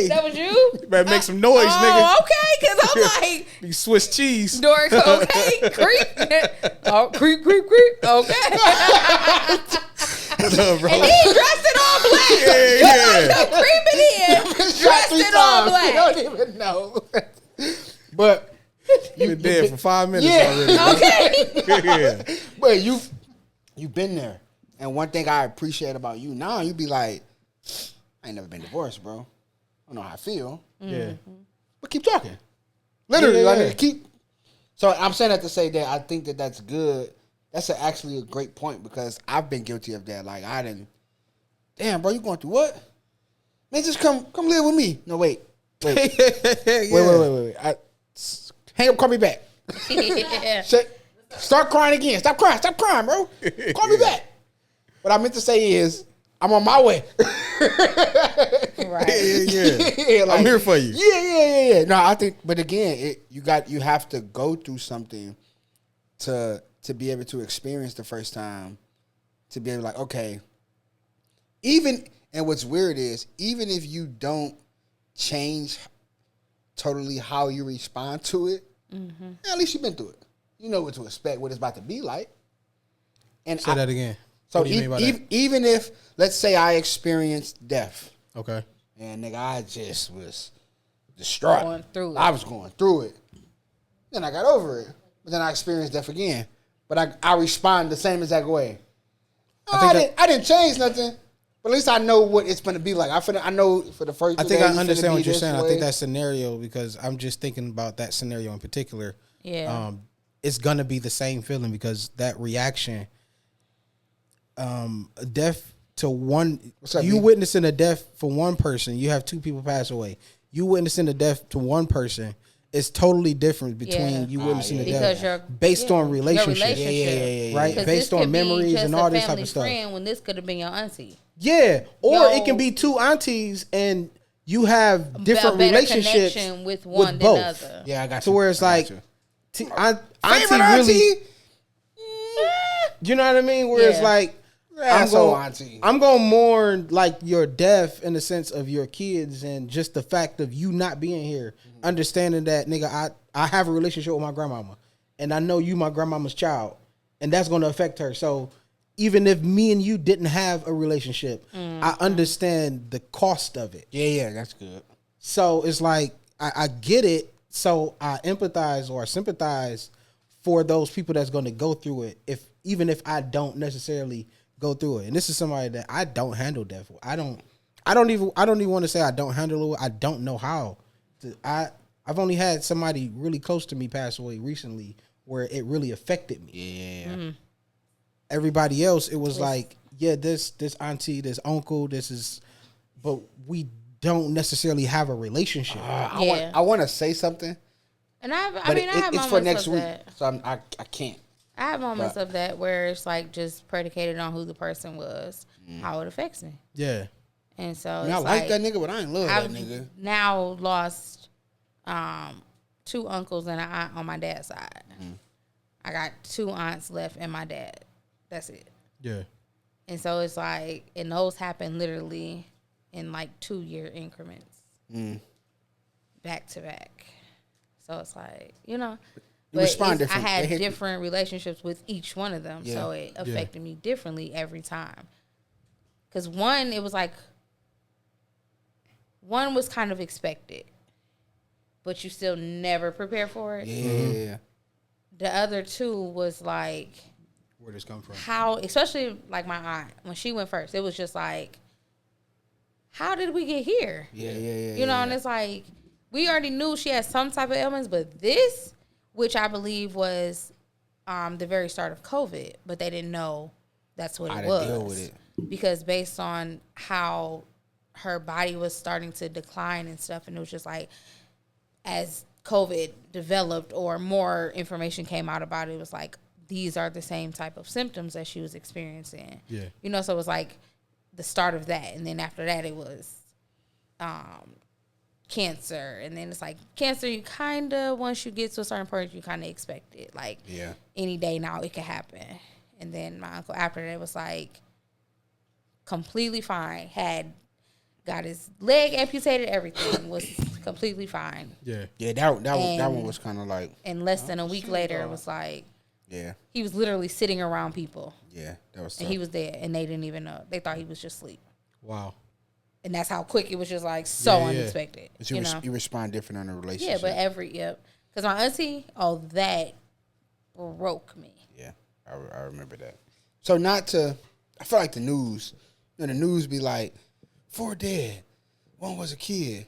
That was you? Better make some noise, nigga. Okay, because I'm like, be Swiss cheese. Dork, okay, creep. Oh, creep. Okay. And he dressed in all black. Creeping in, dressed in all black. You don't even know. But you've been dead for 5 minutes already. Okay. But you've been there. And one thing I appreciate about you now, you be like, I ain't never been divorced, bro. I don't know how I feel. Yeah. But keep talking. Literally, keep. So I'm saying that to say that I think that that's good. That's actually a great point because I've been guilty of that. Like, damn, bro, you going through what? Man, just come live with me. No, wait. Wait. Hang up, call me back. Yeah. Start crying again. Stop crying, bro. Call me back. What I meant to say is, I'm on my way. Right. Yeah. Like, I'm here for you. Yeah. No, I think, but again, you have to go through something to be able to experience the first time, to be able to like, okay, and what's weird is, even if you don't change totally how you respond to it, at least you've been through it. You know what to expect, what it's about to be like. And Say that again. So What do you mean by that? even if, let's say I experienced death, Okay. and nigga, I just was distraught. Going through it. I was going through it. Then I got over it. But then I experienced death again. But I respond the same exact way. I didn't change nothing. But at least I know what it's going to be like. I know for the first. I think days I it's understand finna what be you're this saying. I way. think that scenario, because I'm just thinking about that scenario in particular. Yeah. It's gonna be the same feeling because that reaction, death to one, What's up, you B? witnessing a death for one person, you have two people pass away. You witnessing a death to one person is totally different between Yeah. you witnessing a Because death you're based on your relationship, right? 'Cause Based this on could be memories just and a all this type family of stuff. friend when this could have been your auntie. Yeah, or Yo. it can be two aunties and you have different better relationships connection with one than both. other. Yeah, I got So you. where it's I like, got you. auntie Favorite really, auntie? you know what I mean? Where it's Yeah. like, Asshole auntie. I'm gonna mourn like your death in the sense of your kids and just the fact of you not being here, understanding that nigga, I have a relationship with my grandmama, and I know you my grandmama's child, and that's gonna affect her. So even if me and you didn't have a relationship, I understand the cost of it. Yeah, that's good. So it's like I get it. So I empathize or sympathize for those people that's going to go through it. Even if I don't necessarily go through it, and this is somebody that I don't handle death with. I don't even want to say I don't handle it. I don't know how. I've only had somebody really close to me pass away recently where it really affected me. Yeah. Everybody else, it was like, yeah, this auntie, this uncle, this is, but we don't necessarily have a relationship. I want to say something, And I but mean, I have it's moments for next of week, that. so I can't. I have moments of that where it's like just predicated on who the person was, how it affects me. Yeah. And so I mean, I it's like that nigga, but I ain't love that I've nigga. now lost 2 uncles and an aunt on my dad's side. I got 2 aunts left and my dad. That's it. Yeah. And so it's like, and those happen literally in like 2-year increments, back to back. So it's like, but respond I different. had They hit- different relationships with each one of them, so it affected me differently every time. Because one was kind of expected, but you still never prepare for it. Yeah. The other 2 was like, Where this come from? how, especially like my aunt, when she went first, it was just like, how did we get here? Yeah. And it's like, we already knew she had some type of ailments, but this, which I believe was the very start of COVID, but they didn't know that's what How it to was. deal with it. Because based on how her body was starting to decline and stuff, and it was just like, as COVID developed or more information came out about it, it was like, these are the same type of symptoms that she was experiencing. Yeah. So it was like the start of that. And then after that, it was cancer. And then it's like cancer, you kind of, once you get to a certain point, you kind of expect it. Like any day now it could happen. And then my uncle after that was like completely fine. Got his leg amputated, everything was completely fine. Yeah. Yeah, that one was kind of like, And less than a week later, it was like, yeah, he was literally sitting around people, that was tough. and he was dead, and they didn't even know. They thought he was just asleep, Wow. and that's how quick it was. Just like so Yeah. unexpected, But you know. you respond different on a Yeah, relationship. but because my auntie, that broke me. Yeah, I remember that. So I feel like the news be like, 4 dead, 1 was a kid.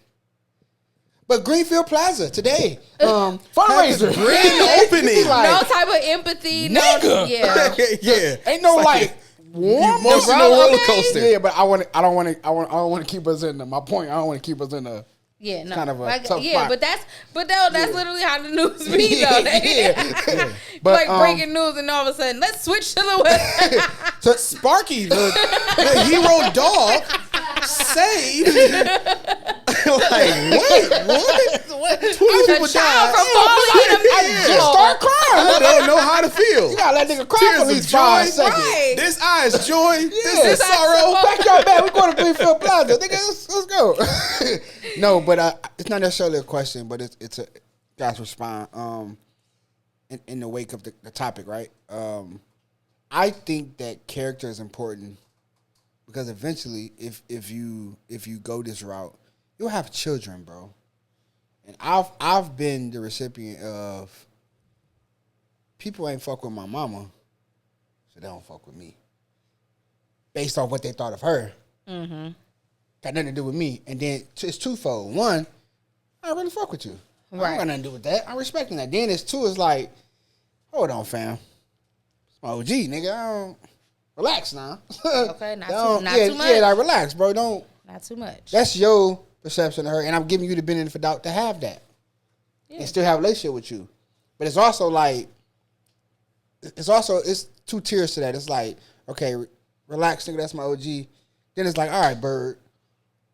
But Greenfield Plaza today, fundraiser, Grand opening. Like, No type of empathy, nigga. no, yeah. Yeah. ain't no It's like warm emotional Bro, roller okay. coaster. Yeah, but I don't want to keep us in my point. I don't want to keep us in Yeah, no, kind of a tough spot. but that's literally how the news be though. Yeah. But, like breaking news, and all of a sudden, let's switch to the West. So Sparky, the hero dog, saved. Like what? 20 people A child died. from falling in a Just start crying. I don't know how to feel. You gotta let nigga cry Tears for of at least joy. 5 seconds. Right. This eye is joy. This Yeah. is sorrow. Back y'all back. We going to Greenfield Plaza. Nigga, let's go. No, but it's not necessarily a question, but it's a guys respond. In the wake of the topic, right? I think that character is important because eventually, if you go this route, you'll have children, bro. And I've been the recipient of people ain't fuck with my mama, so they don't fuck with me. Based off what they thought of her. Mm-hmm. Got nothing to do with me. And then it's twofold. One, I don't really fuck with you. I don't got nothing to do with that. I'm respecting that. Then it's two, it's like, hold on, fam. It's my OG, nigga. I don't relax now. Okay, not too much. Yeah, like relax, bro. Don't. Not too much. That's your perception of her, and I'm giving you the benefit of the doubt to have that. Yeah. And still have a relationship with you. But it's also like, it's two tiers to that. It's like, okay, relax, nigga, that's my OG. Then it's like, all right, Bird,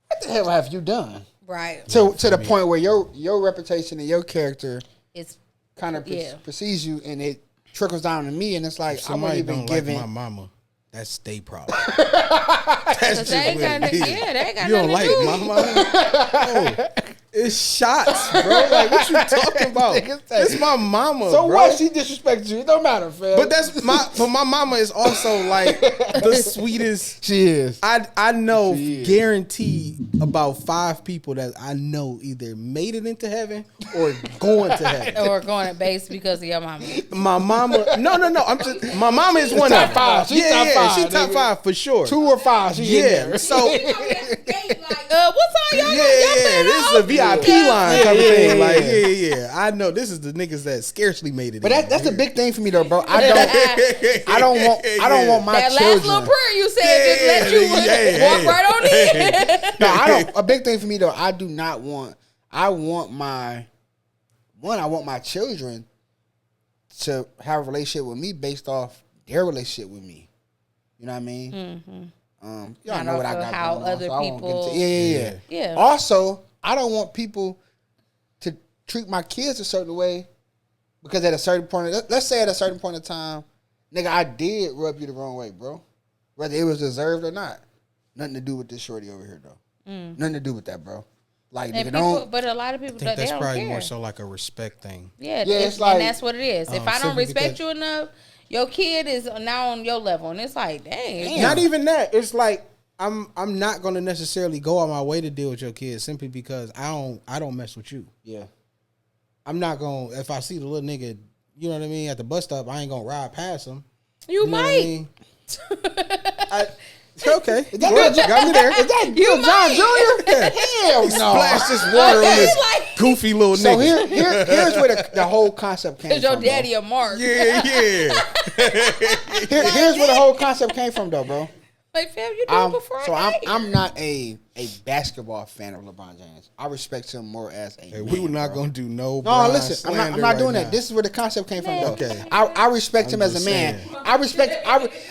what the hell have you done? Right. To the point where your reputation and your character It's kind of precedes you, and it trickles down to me, and it's like, If I'm not somebody even don't like giving. my mama, that's their problem. That's just they ain't what got it is. they ain't got You don't nothing like to do. my mama? Oh, it's shots, bro. Like, what you talking about? It's my mama, So bro. what? She disrespected you. It don't matter, fam. But my mama is also like the sweetest. she is. I know She is. guaranteed about 5 people that I know either made it into heaven or going to heaven. Or going to base because of your mama. My mama, no. My mama is one top of them. five. She's top five, She's top nigga. 5 for sure. 2 or 5. She in Yeah. there. So What's all y'all? yeah. This is a VIP line type of Yeah, thing. yeah, Like yeah. I know this is the niggas that scarcely made it. But in. that's a big thing for me though, bro. I don't want my That last children. little prayer you said just let you walk right on in. No, I don't. A big thing for me though, I do not want. I want my children to have a relationship with me based off their relationship with me. You know what I mean? Mm-hmm. Y'all Not know what I off of got how going on, other so I won't get people- into- Yeah. Also, I don't want people to treat my kids a certain way because at a certain point, let's say at a certain point in time, nigga, I did rub you the wrong way, bro. Whether it was deserved or not. Nothing to do with this shorty over here, though. Nothing to do with that, bro. Like, And nigga, people, don't. but a lot of people I think they that's don't probably care. more so like a respect thing. Yeah, it's like- and that's what it is. If I don't simply respect because- you enough, your kid is now on your level, and it's like, dang. Not even that. It's like I'm not gonna necessarily go out my way to deal with your kids simply because I don't mess with you. Yeah. I'm not gonna if I see the little nigga, you know what I mean, at the bus stop, I ain't gonna ride past him. You know what I might. mean? Okay, well, you got me there. Is that Bill John Jr.? Hell no. Splash this water on this Like- goofy little So nigga. here's where the whole concept came Is your from. daddy a mark? Yeah. Here's where the whole concept came from, though, bro. Like, fam, you do it before I ate. I'm not a basketball fan of LeBron James. I respect him more as a. Hey, we were man, not bro. gonna do no. No, Brian listen, I'm slander not doing right that. now. This is where the concept came from, though. Okay. I respect him I'm as a just man. saying.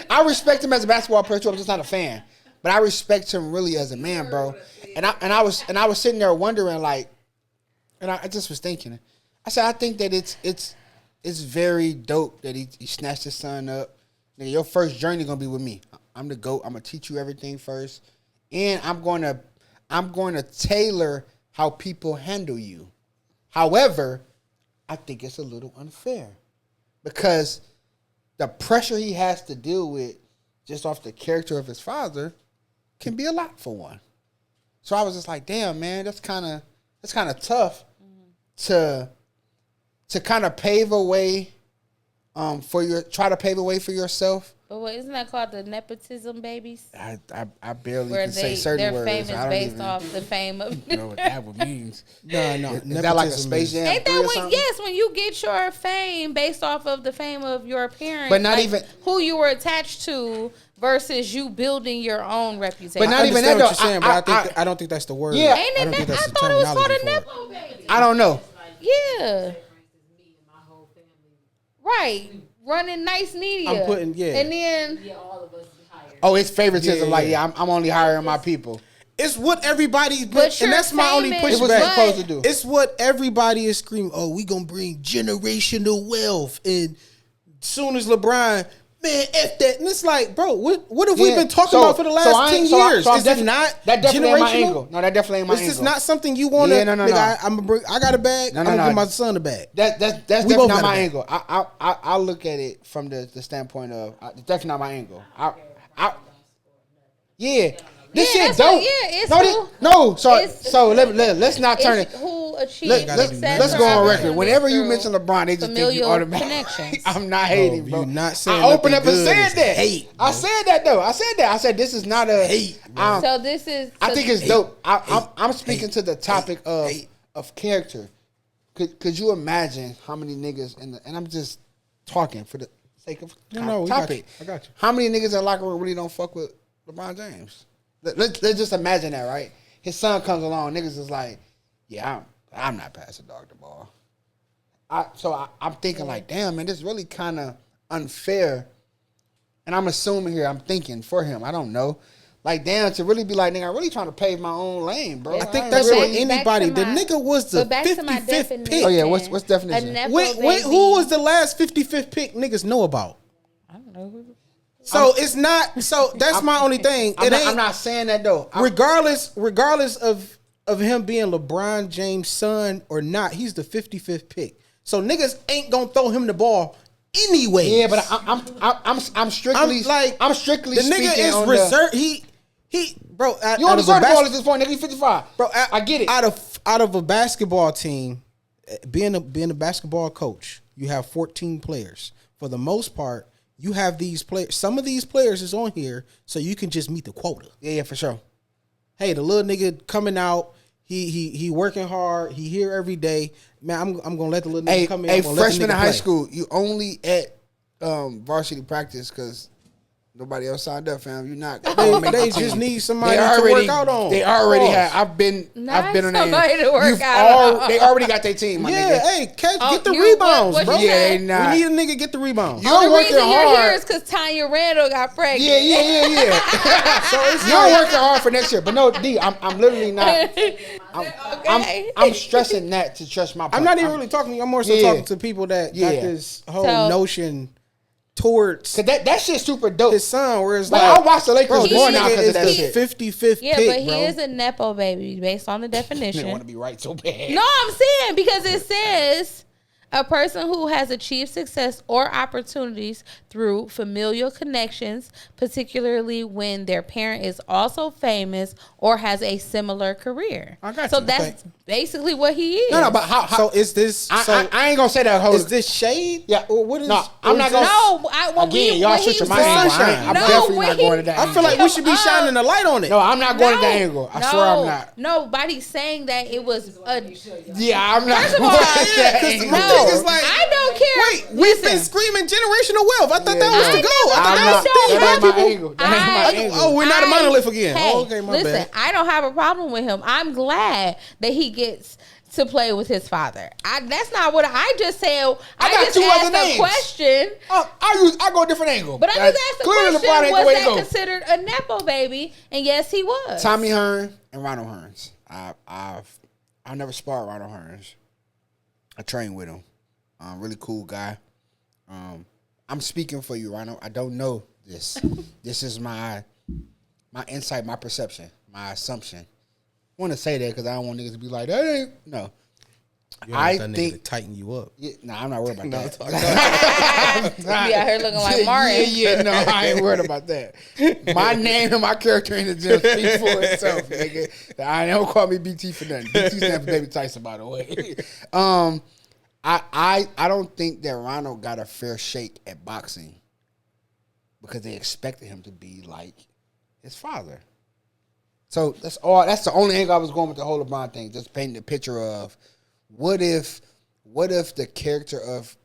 I respect him as a basketball player too. I'm just not a fan, but I respect him really as a man, bro. And I was sitting there wondering, like, and I just was thinking. I said, I think that it's very dope that he snatched his son up. Nigga, your first journey gonna be with me. I'm the GOAT. I'm gonna teach you everything first, and I'm gonna tailor how people handle you. However, I think it's a little unfair because the pressure he has to deal with just off the character of his father can be a lot for one. So I was just like, damn, man, that's kind of tough to kind of pave a way try to pave a way for yourself. But what, isn't that called the nepotism babies? I barely Where can say certain their words. fame is I don't based even off the fame of. know what that means. No. Is that like a nepotism Space is- Jam? Ain't 3 that or when? something? Yes, when you get your fame based off of the fame of your parents, But not like, even- who you were attached to versus you building your own reputation. But not I even understand that, what you're saying, though. but I don't think that's the word. Yeah. Ain't I it don't think that? I that's the thought it was called terminology a for it. Nepo baby. I don't know. Yeah. Right. Running nice media. I'm putting- yeah. And then Oh, it's favoritism. Yeah, Like, yeah. I'm only hiring my people. It's what everybody, But and that's my only famous, It was pushback. supposed to do. It's what everybody is screaming. Oh, we gonna bring generational wealth, and soon as LeBron, man, f that. And it's like, bro, what have we been talking about for the last 10 years? Is it not that definitely ain't my generational? angle? No, that definitely ain't my Is angle. this not something you want to? Yeah, no. I got a bag. No, I'm no, gonna no. give my son a bag. That's We definitely both not got a my bag. angle. I look at it from the standpoint of it's definitely not my angle. Yeah. This Yeah, shit that's what- dope. yeah, it's no, who- no. So it's- let's not turn it. it's who achieved Let's success go or on record. opportunities Whenever you through mention LeBron, they just think you familial automatically. connections. I'm not hating, No, bro. you're not saying I opened nothing up and good. said It's that. hate, I said that though. I said this is not a Hate, So this is. I so think it's dope. I'm speaking to the topic of character. Could you imagine how many niggas and I'm just talking for the sake of No, we got topic. you. I got you. How many niggas in the locker room really don't fuck with LeBron James? Let's just imagine that, right? His son comes along, niggas is like, yeah, I'm not passing dog the ball. I'm thinking like, damn, man, this is really kind of unfair. And I'm assuming here, I'm thinking for him. I don't know. Like, damn, to really be like, nigga, I'm really trying to pave my own lane, bro. I think ain't that's really- what anybody. The nigga was the but back to my 55th definition. pick. Oh, yeah, what's definition? A Nepo Who was the last 55th pick niggas know about? I don't know who. So it's not. So that's my only thing. I'm not saying that though. Regardless of him being LeBron James' son or not, he's the 55th pick. So niggas ain't gonna throw him the ball anyway. Yeah, but I'm strictly I'm strictly the nigga speaking is on reserved. He bro. You don't deserve the ball at this point, nigga. You 55, Bro, I get it. Out of a basketball team, being a basketball coach, you have 14 players. For the most part, you have these players. Some of these players is on here, so you can just meet the quota. Yeah, for sure. Hey, the little nigga coming out, he working hard, he here every day. Man, I'm gonna let the little nigga come in. Hey, I'm gonna let the freshman nigga in high play. school, you only at varsity practice because nobody else signed up, fam. You're not. They just need somebody to work out on. They already Pause. have. I've been Not on somebody that. to work out on. They already got their team, my Yeah, nigga. hey, get the you- rebounds, what bro. you Yeah, say? they not. We need a nigga get the rebounds. You're The working reason you're here hard. is because Tanya Randall got pregnant. Yeah. So it's You're working hard for next year, but no, D, I'm literally not. Okay. I'm stressing that to trust my. I'm not even really talking to you. I'm more so Yeah. talking to people that got Yeah. this whole So- notion towards Cause that shit's super dope. his son, where it's Like, like, I watch the Lakers bro, more this now nigga 'cause of is that the shit. 55th Yeah, pick, but he bro. is a Nepo baby based on the They definition. want to be right so bad. No, I'm saying because it says a person who has achieved success or opportunities through familial connections, particularly when their parent is also famous or has a similar career. I got so you. that's basically what he is. No, but how? So is this? I ain't gonna say that whole. is this shade? Yeah. Or what is? No, I'm or not is gonna- this- No, when Again, y'all when switching he my brought- angle. sunshine. I'm No, definitely when not he- going to that. I feel like we should be shining a light on it. No, I'm not going to that angle. I swear I'm not. Nobody's saying that it was a. Yeah, I'm not. First of all, going to that because angle. my No, thing is like, I don't care. Wait, we've been Listen. screaming generational wealth. I thought Yeah, that was no. the goal. I thought I'm that not. was don't That have ain't my people- angle. That ain't my I- angle. Oh, we're not a I- monolith again. Hey, Oh, okay, my listen, bad. I don't have a problem with him. I'm glad that he gets to play with his father. That's not what I just said. I got just two other asked names. a question. I go a different angle. But I just asked the Clearly, question, LeBron ain't the was way to that go. considered a Nepo baby? And yes, he was. Tommy Hearn and Ronald Hearns. I never sparred Ronald Hearns. I trained with him. Really cool guy. I'm speaking for you, Ronald. I don't know this. This is my insight, my perception, my assumption. I want to say that because I don't want niggas to be like, that ain't no. You don't want that nigga to tighten you up. Yeah, nah, I'm not worried about that. You out here looking like Martin. Yeah, no, I ain't worried about that. My name and my character in the gym speaks for itself, nigga. I don't call me BT for nothing. BT stands for David Tyson, by the way. I don't think that Ronald got a fair shake at boxing because they expected him to be like his father. So that's the only angle I was going with the whole LeBron thing. Just painting the picture of what if the character of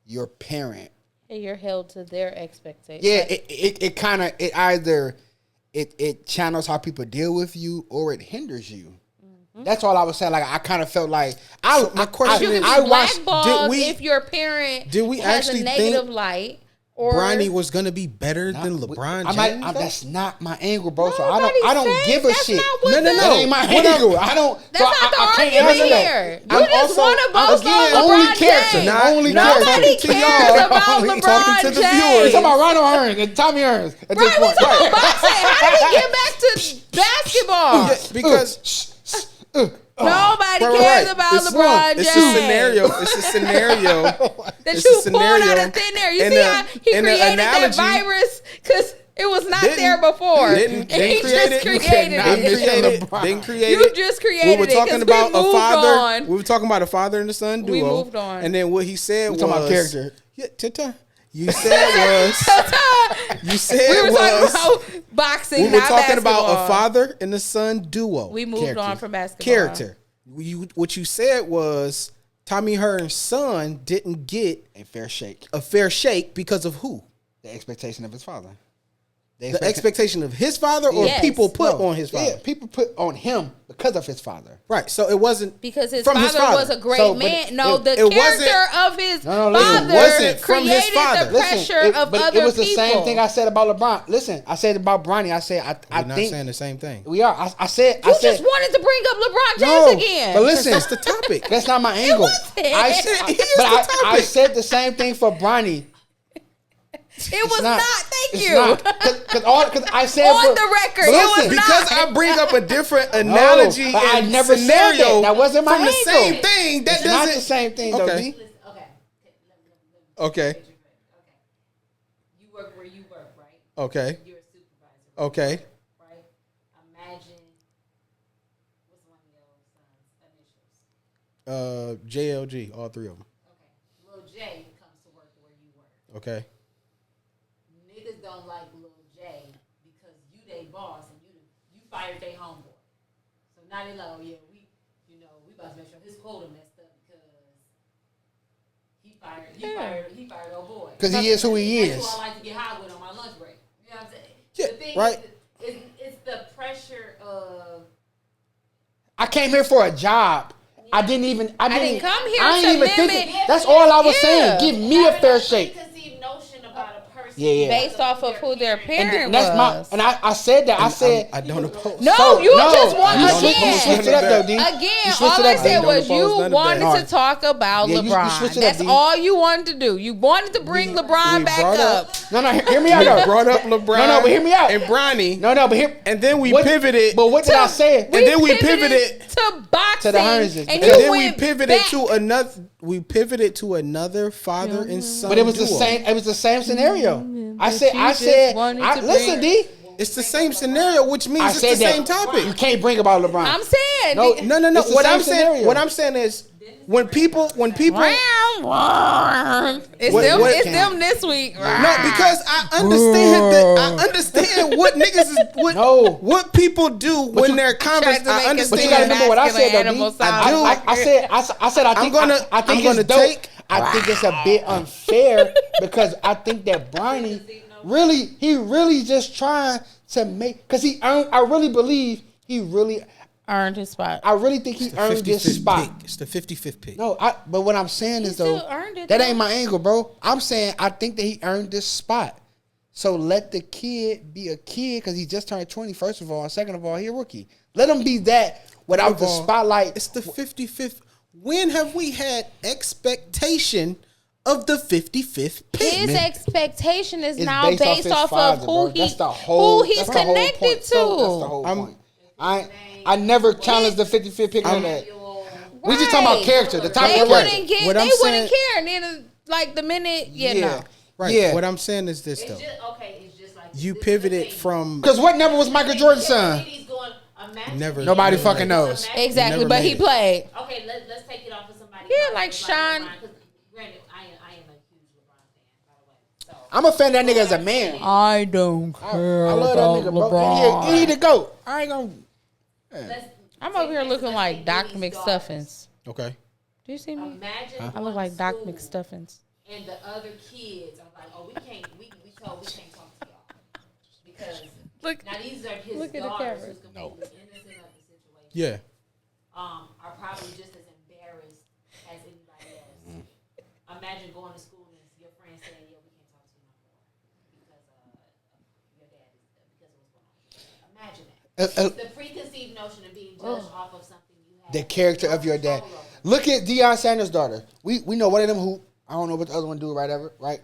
your parent You're held to their expectations. Yeah, it kind of it channels how people deal with you or it hinders you. That's all I was saying. Like I kind of felt like my question you is, can be I watched- blackballed did we- if your parent did we has actually a negative think light. Or Bronny was gonna be better than LeBron James. That's not my angle, bro. So Nobody I don't says give a that's shit. not what No, the- that ain't my angle. I don't. That's so not the I can't argument answer that. here. You I'm just also- want to boast again, on only LeBron character. James. Only Nobody character. cares about Only LeBron talking to the James. viewers. We're talking about Ronald Hearns and Tommy Hearns at this Right, we're point. talking about boxing. How did we get back to basketball? Yeah, because Nobody Right, cares right. about It's- LeBron James. It's a scenario. It's a scenario. that It's you a pulled scenario. out of thin air. You And see the- how he and the created analogy- that virus because it was not Didn't- there before. Didn't and he create just it. created cannot it. mention Didn't LeBron. Didn't create You it. just We created were it talking 'cause about we a moved father. on. We were talking about a father and a son duo. We moved on. And then what he said We was talking about character. Yeah, Tita. You said was. You said we were was. talking about boxing. We were not talking about basketball. a father and a son duo. We moved Character. on from basketball. Character. What you said was Tommy Hearns' son didn't get A fair shake. a fair shake because of who? The expectation of his father. The expectation of his father or Yes. people put No, on his father? Yeah, people put on him because of his father. Right. So it wasn't Because his from father, was a great So, but man. No, it- the it character of his No, listen, father it wasn't from his created father. the Listen, pressure of but other it was the people. same thing I said about LeBron. Listen, I said about Bronny. I said I We're not think saying the same thing. we are. I said You I said just wanted to bring up LeBron no, James again. but listen, That's the topic. that's not my angle. wasn't. He is But the I topic. said the same thing for Bronny. it was not. Thank It's you. not. Cause I said On for- the record, but it listen, was not. Because I bring up a different analogy but I and never said scenario that. That wasn't my from the angle. same thing. That It's not doesn't. the same thing, though. Okay. D. Okay. You work where you work, right? Okay. You're a supervisor, Okay. right? Imagine what's one of your son's initials? JLG. All three of them. Okay, Lil J comes to work where you work. Okay. Niggas don't like Lil J because you they boss and you fired they homeboy. So now they like, oh yeah, we about to make sure his quota messed up because he fired old boy. Because he is who he That's is. who I like to get high with on my lunch break. You know what I'm saying? Yeah, the thing right. is, it's the pressure of I came here for a job. I didn't even. I didn't come here I ain't to even mimic- thinking. That's all I was Yeah. saying. Give me a fair shake. preconceived notion about a person. Yeah. Based off of who their And parent that's my. was. And I said that. I said. I don't oppose. No, So, you no, just want you again. switched it up though, D. Again, You switched all it I up, said D. was Don't you oppose none of wanted that. to talk about Yeah, you LeBron. switched it up, That's D. all you wanted to do. You wanted to bring LeBron we back brought up. up- No, hear me out We though. brought up LeBron. No, but hear me out. And Bronny. No, but here. And then we what- pivoted. But what did I say? And then we pivoted to boxing. to the Hearnses. And And you And then we went pivoted back. to another. We pivoted to another father and son. But it was the duo. same. It was the same scenario. I said. you I just said. wanted to Listen, bring- D. It's the same scenario, which means I it's said the that same topic. You can't bring about LeBron. I'm saying. No, nigga, No. It's the What same I'm saying. scenario. What I'm saying is, when people. It's What- them. what- It's them this week. No, because I understand that. I understand what niggas is what No. what people do when they're tried conversing. to I make it But you understand. gotta remember what I said, though, Animal D. sound. I do. I said. I think. I think I'm it's gonna dope. take- I think it's a bit unfair because I think that Bronny he really just trying to make because he earned. I really believe he really. Earned his spot. I really think he earned this 55th spot. pick. It's the 55th pick. No, but what I'm saying is though, still earned it, that though. ain't my angle, bro. I'm saying I think that he earned this spot. So let the kid be a kid because he just turned 20, first of all. And second of all, he a rookie. Let him be that without the spotlight. It's the 55th. When have we had expectation of the 55th pick? His expectation is It's now his based off father, of bro. who That's the whole, he's that's the whole connected point. to. So, that's the whole point. I never challenged the 55th pick on that. We just talking about Right. character. The top They of wouldn't character. get. What They I'm wouldn't saying- care. And then, like the minute, no. Right. Yeah. What I'm saying is this though. It's just like You this is pivoted the thing. from Because what number was Michael Jordan's son? He's going, imagine Never- Nobody never fucking made it. knows. Exactly, Never but he made it. played. Okay, let's take it off of somebody. Yeah, like Sean- LeBron, 'cause granted, I am a huge LeBron fan, by the way. So I'm a fan of that nigga as a man. I don't care I love that nigga, bro. He need to go. I ain't gonna. let's. I'm over here looking like Dr. McStuffins. okay. Do you see me? Imagine I look like Doc McStuffins. and the other kids are like, oh, we can't talk to y'all because Look, now these are his look at the daughters camera. who's completely innocent of the situation. Yeah. Are probably just as embarrassed as anybody else. Imagine going to school and your friends saying, "Yeah, we can't talk to you no more because your dad is because of what's going on." Imagine that. The preconceived notion of being judged off of something you have. The character of your dad. Look at Deion Sanders' daughter. We know one of them who I don't know what the other one do right.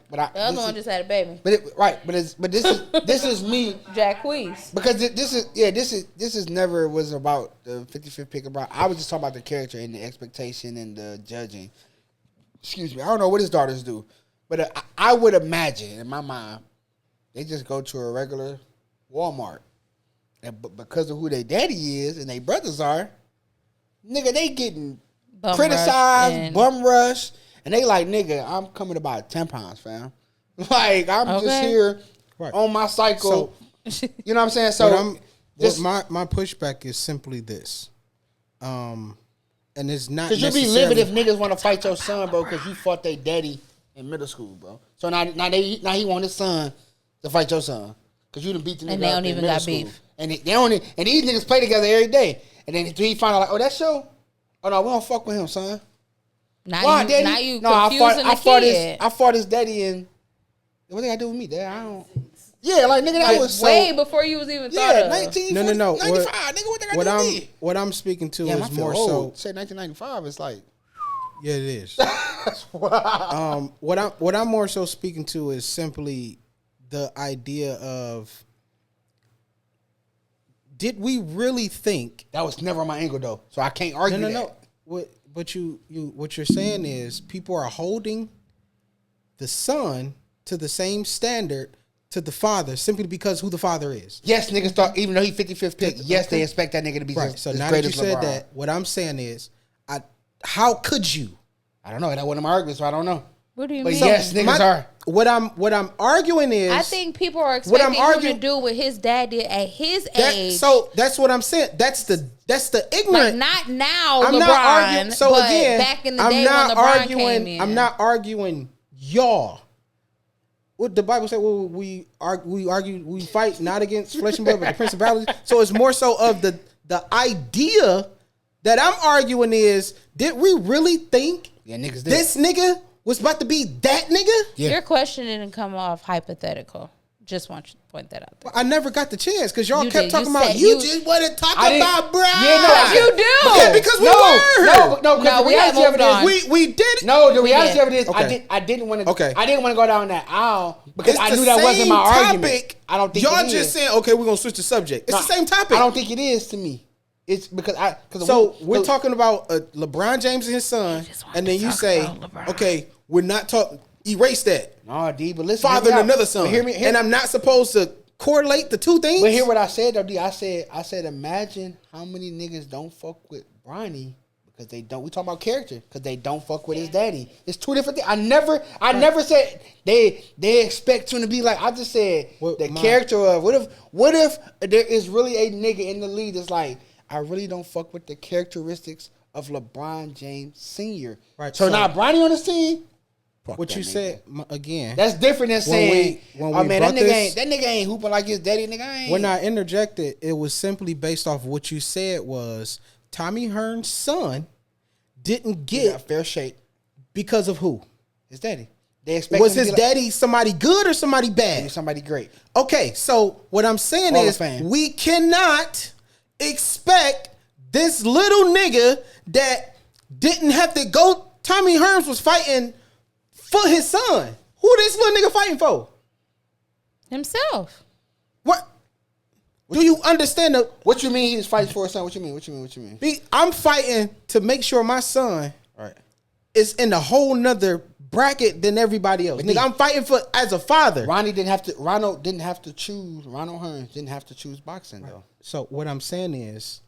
But The other one just had a baby. But this is me. Jacquees. Because this is never was about the 55th pick about. I was just talking about the character and the expectation and the judging. Excuse me. I don't know what his daughters do, but I would imagine in my mind they just go to a regular Walmart, and because of who their daddy is and their brothers are, nigga, they getting criticized, bum rush, and they like, nigga, I'm coming to buy 10 pounds, fam. Like I'm just here on my cycle. So, you know what I'm saying? So my pushback is simply this. And it's not because you be livid if niggas want to fight your son, bro, because you fought their daddy in middle school, bro. So now he want his son to fight your son because you done beat the nigga And they up don't in even middle got school. beef. And they don't. And these niggas play together every day. And then he find out like, oh, that's your. Oh no, we don't fuck with him, son. Now you confusing the kid. I fought his daddy in. What they got to do with me, Dad? I don't. Yeah, like nigga, that was way before you was even thought of. 1995, No. nigga. What they got to do with me? What I'm speaking to Damn, is I feel more old. so. Say 1995, it's like. Yeah, it is. What I'm more so speaking to is simply the idea of, did we really think That was never my angle though, so I can't argue. no. What you're saying is people are holding the son to the same standard to the father simply because who the father is. Yes, niggas thought even though he 55th pick, yes, they expect that nigga to be Right. just So as now great that you as said LeBron. that, what I'm saying is, how could you? I don't know. That wasn't my argument, so I don't know. What do you But mean? yes, niggas are. What I'm arguing is, I think people are What I'm expecting him to arguing- do what his dad did at his that, age. so that's what I'm saying. That's the like ignorant. not now, I'm LeBron, not arguing. So but again, back in the I'm day not when LeBron arguing. came in. I'm not arguing y'all. What the Bible said? Well, we fight not against flesh and blood, but the principalities. So it's more so of the idea that I'm arguing is: did we really think Niggas did. this nigga was about to be that nigga? Yeah. Your question didn't come off hypothetical. Just want you to point that out there. I never got the chance because y'all You kept did. talking You about said you you- just want to talk I didn't- about Brian. Yeah, no, You do. Yeah, because we were. No, No, the we had reality of it moved on. is, We did. no, the reality did. of it is, Okay. I didn't want to. Okay. I didn't want to go down that aisle because It's I the knew that wasn't same my topic. argument. I don't think y'all it just is. saying, okay, we're gonna switch the subject. It's No, the same topic. I don't think it is to me. It's because So we're talking about LeBron James and his son, just wanted and then to you talk say, about LeBron. okay, we're not talking. Erase that. No, D, but listen. Father hear and me out. another son. But hear me. And I'm not supposed to correlate the two things. But hear what I said though, D. I said, imagine how many niggas don't fuck with Bronny because they don't. We talking about character because they don't fuck with his daddy. It's two different things. I never said they expect him to be like. I just said the character of what if there is really a nigga in the league that's like, I really don't fuck with the characteristics of LeBron James Sr. Right, So so- now Bronny on the scene. Fuck what that you nigga. said again. That's different than saying, when oh we man, that brought this- nigga ain't hooping like his daddy. Nigga ain't. When I interjected, it was simply based off what you said was Tommy Hearn's son didn't He got a get fair shake. because of who? His daddy. They expect Was him to his be like, daddy somebody good or somebody he bad? was somebody great. Okay, so what I'm saying Hall of is Fame. we cannot expect this little nigga that didn't have to go. Tommy Hearns was fighting for his son. Who this little nigga fighting for? Himself. What? Do you understand the? What you mean he was fighting for his son? What you mean? I'm fighting to make sure my son Right. is in a whole nother bracket than everybody else. Nigga, I'm fighting for as a father. Ronald didn't have to choose. Ronald Hearns didn't have to choose boxing though. So what I'm saying is,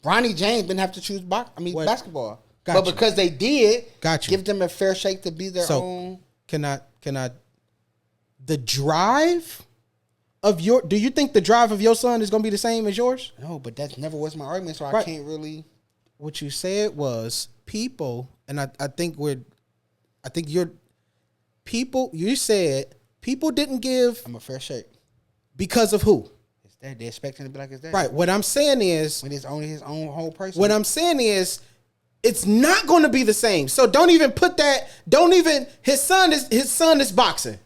Ronnie James didn't have to choose What? basketball. Got but you. because they did, Got you. give them a fair shake to be their so own. can I the drive of your? Do you think the drive of your son is gonna be the same as yours? No, but that never was my argument, so I Right. can't really. What you said was people, and I think you're people. You said people didn't give I'm a fair shake. because of who? His dad. They expect him to be like his dad. Right. What I'm saying is, When it's only his own whole person. what I'm saying is, it's not going to be the same. So don't even put that. Don't even. His son is boxing.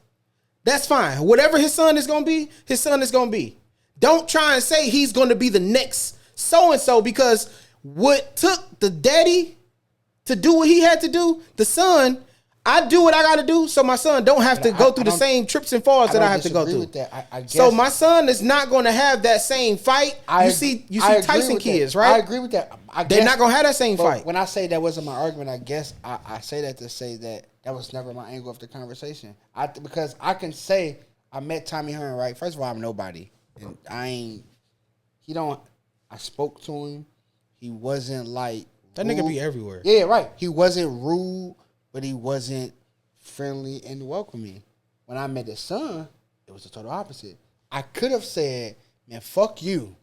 That's fine. Whatever his son is going to be, his son is going to be. Don't try and say he's going to be the next so and so, because what took the daddy to do what he had to do, the son, I do what I got to do, so my son don't have to go through the same trips and falls that I have to go through. With that. I guess, So my son is not going to have that same fight. You see agree Tyson with kids, that. right? I agree with that. They're not going to have that same But fight. when I say that wasn't my argument, I guess I say that to say that was never my angle of the conversation. Because I can say I met Tommy Hearn, right? First of all, I'm nobody. And I spoke to him. He wasn't like That nigga be everywhere. Yeah, right. He wasn't rude, but he wasn't friendly and welcoming. When I met his son, it was the total opposite. I could have said, man, fuck you.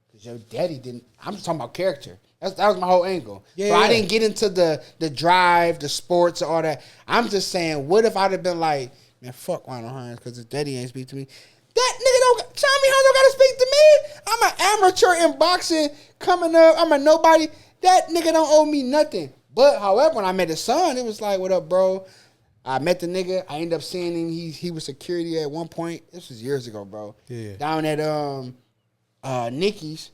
Because your daddy didn't. I'm just talking about character. That was my whole angle. Yeah, So I yeah. didn't get into the drive, the sports, all that. I'm just saying, what if I'd have been like, man, fuck Ronald Hines because his daddy ain't speak to me. That nigga Tommy Hines don't got to speak to me. I'm an amateur in boxing coming up. I'm a nobody. That nigga don't owe me nothing. But, however, when I met his son, it was like, what up, bro? I met the nigga. I ended up seeing him. He was security at one point. This was years ago, bro. Yeah. Down at Nicky's.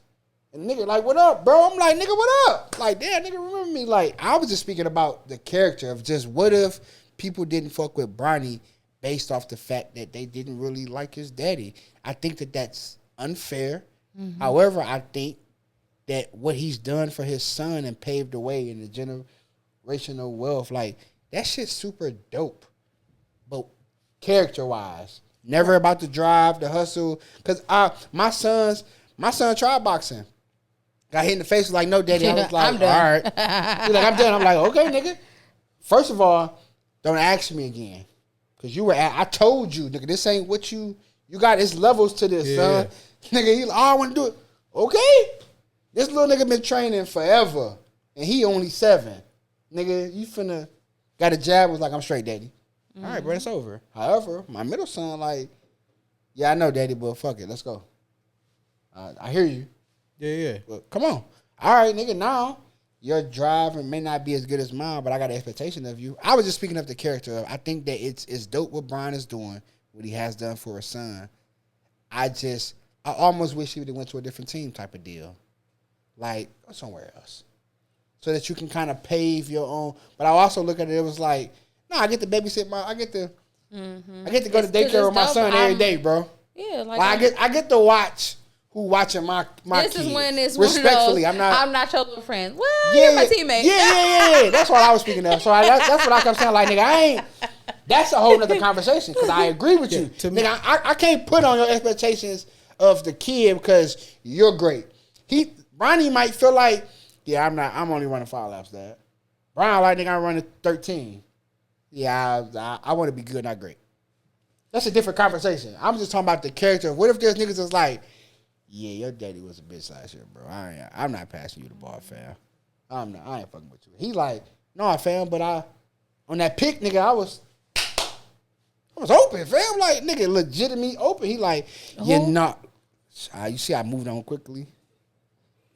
And nigga like, what up, bro? I'm like, nigga, what up? Like, damn, nigga, remember me? Like, I was just speaking about the character of just what if people didn't fuck with Bronny based off the fact that they didn't really like his daddy. I think that that's unfair. Mm-hmm. However, I think that what he's done for his son and paved the way in the generational wealth, like, that shit's super dope. But character-wise, never about the drive, the hustle. Because my son tried boxing. Got hit in the face, was like, no, daddy. I was like, I'm done. all right. He's like, I'm done. I'm like, okay, nigga. First of all, don't ask me again. Because I told you, nigga, this ain't what you got. It's levels to this, son. Nigga, he like, oh, I want to do it. Okay. This little nigga been training forever. And he only 7. Nigga, you finna, got a jab, was like, I'm straight, daddy. All right, bro, it's over. However, my middle son, like, yeah, I know, daddy, but fuck it. Let's go. I hear you. Yeah. But come on. All right, nigga, now your drive may not be as good as mine, but I got an expectation of you. I was just speaking of the character. I think that it's dope what Brian is doing, what he has done for his son. I almost wish he would have went to a different team type of deal. Like, go somewhere else. So that you can kind of pave your own. But I also look at it, it was like, no, I get to babysit I get to go to daycare with my son every day, bro. Yeah, like I get to watch who watching my this kids. is when it's respectfully. one of those, I'm not your little friend. Well, Yeah, you're my teammate. Yeah. That's what I was speaking of. So that's what I kept saying. Like, nigga, that's a whole nother conversation because I agree with you. to me- Nigga, I can't put on your expectations of the kid because you're great. Ronnie might feel like, yeah, I'm only running 5 laps, Dad. Brian like, nigga, I'm running 13. Yeah, I want to be good, not great. That's a different conversation. I'm just talking about the character. What if there's niggas that's like, yeah, your daddy was a bitch last year, bro. I'm not passing you the ball, fam. I ain't fucking with you. He like, no, fam, but on that pick, nigga, I was open, fam. Like, nigga, legitimately open. He like, you're not. You see, I moved on quickly.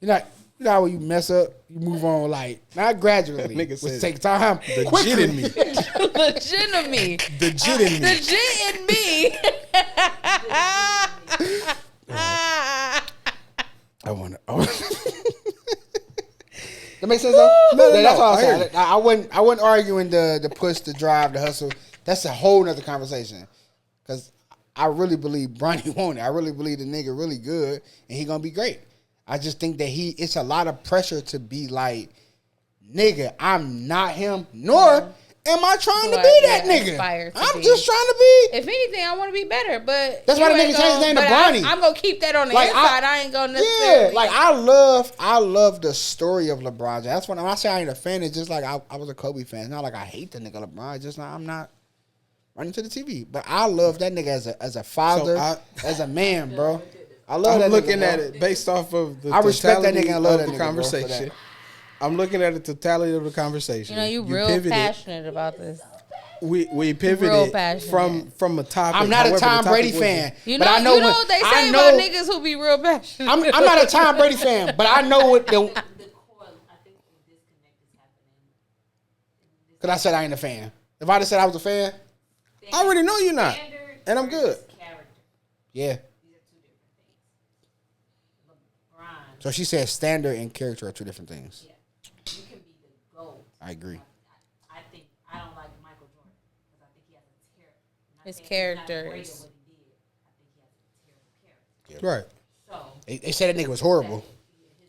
You know how when you mess up, you move on like not gradually. Nigga which said, take time. The Quickly. jit in me. The gin of me. The jit in me. The gin in me. I want to. That makes sense though? No, that's all I'm saying. I wasn't arguing the push, the drive, the hustle. That's a whole nother conversation. Cause I really believe Bronny won it. I really believe the nigga really good and he gonna be great. I just think that it's a lot of pressure to be like, nigga, I'm not him, nor am I trying to be that nigga. I'm just trying to be. If anything, I want to be better, but That's why the nigga changed his name to Bronny. I'm gonna keep that on the Like, inside. I ain't gonna necessarily. Yeah, like I love the story of LeBron James. That's when I say I ain't a fan. It's just like I was a Kobe fan. It's not like I hate the nigga LeBron. It's just like I'm not running to the TV. But I love that nigga as a father, as a man, bro. I love I'm that looking nigga, at bro. it based off of the I respect that totality nigga and love of that the nigga, bro, for conversation. that. I'm looking at the totality of the conversation. You know, you real pivoted. passionate about this. we pivoted Real passionate. from a topic. I'm not a However, the Tom topic Brady was- fan. You but know, I know you know when- what they I say know- about niggas who be real passionate. I'm not a Tom Brady fan, but I know what the. I think the disconnect is happening. Because I said I ain't a fan. If I just said I was a fan, I already know you're not, Standard and I'm good. versus Character. yeah. These are two different things. LeBron, So she said standard and character are two different things. yeah, you can be the GOAT. I agree. I think I don't like Michael Jordan because I think he has a terrible. His Not characters. great at what he did. I think he has a terrible character. Right. So They said that nigga was horrible.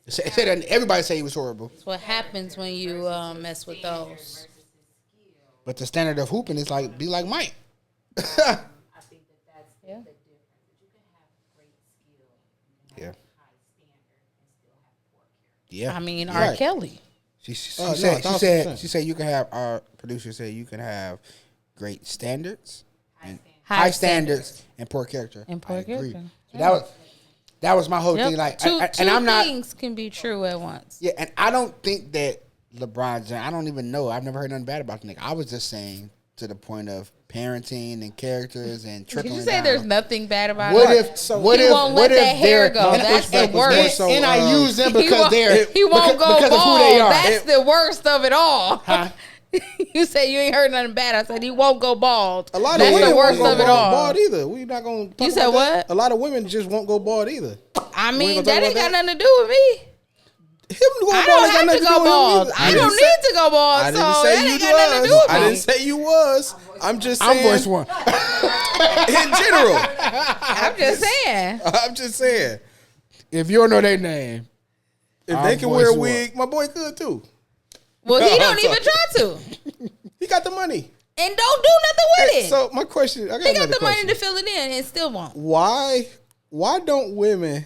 They said that everybody said he was horrible. That's what happens when you mess with those. versus his skill, But the standard of hooping is like be like Mike. I think that's Yeah. the difference. That you can have great skill, you can have high standard, and still have poor character. Yeah. I mean, You're R. right. Kelly. She Oh, no, said 1000%. she said you can have our producer said you can have great standards and High high standards and poor character. And poor I agree. character. So that was my whole Yep. thing. Like, two and I'm not. things can be true at once. Yeah, and I don't think that LeBron James. I don't even know. I've never heard nothing bad about the nigga. I was just saying to the point of parenting and characters and Did trickling you say down. there's nothing bad about What it? if? What he if? won't what let if that hair they're- go. my That's the pushback was more worst. so, and I use them He because won't- they're he won't go because of who bald. they are. That's the worst of it all. Huh? You said you ain't heard nothing bad. I said he won't go bald. A lot That's of women the worst won't of go it all. bald either. We not gonna. talk You said about that. what? A lot of women just won't go bald either. I We mean, ain't gonna that talk ain't got about nothing to do with me. Him going I bald don't ain't got have nothing to do go with him bald. either. I don't need to go bald. I So didn't that say ain't you got nothing to do was. with I me. didn't say you was. I'm just saying. I'm voice one. In general. I'm just saying. I'm just saying. If you don't know their name, If I'm they can voice wear a one. wig, my boy could too. Well, he I'm don't even sorry. try to, He got the money. and don't do nothing with Hey, it. so my question, I got he got another the money question. to fill it in, and still won't. Why don't women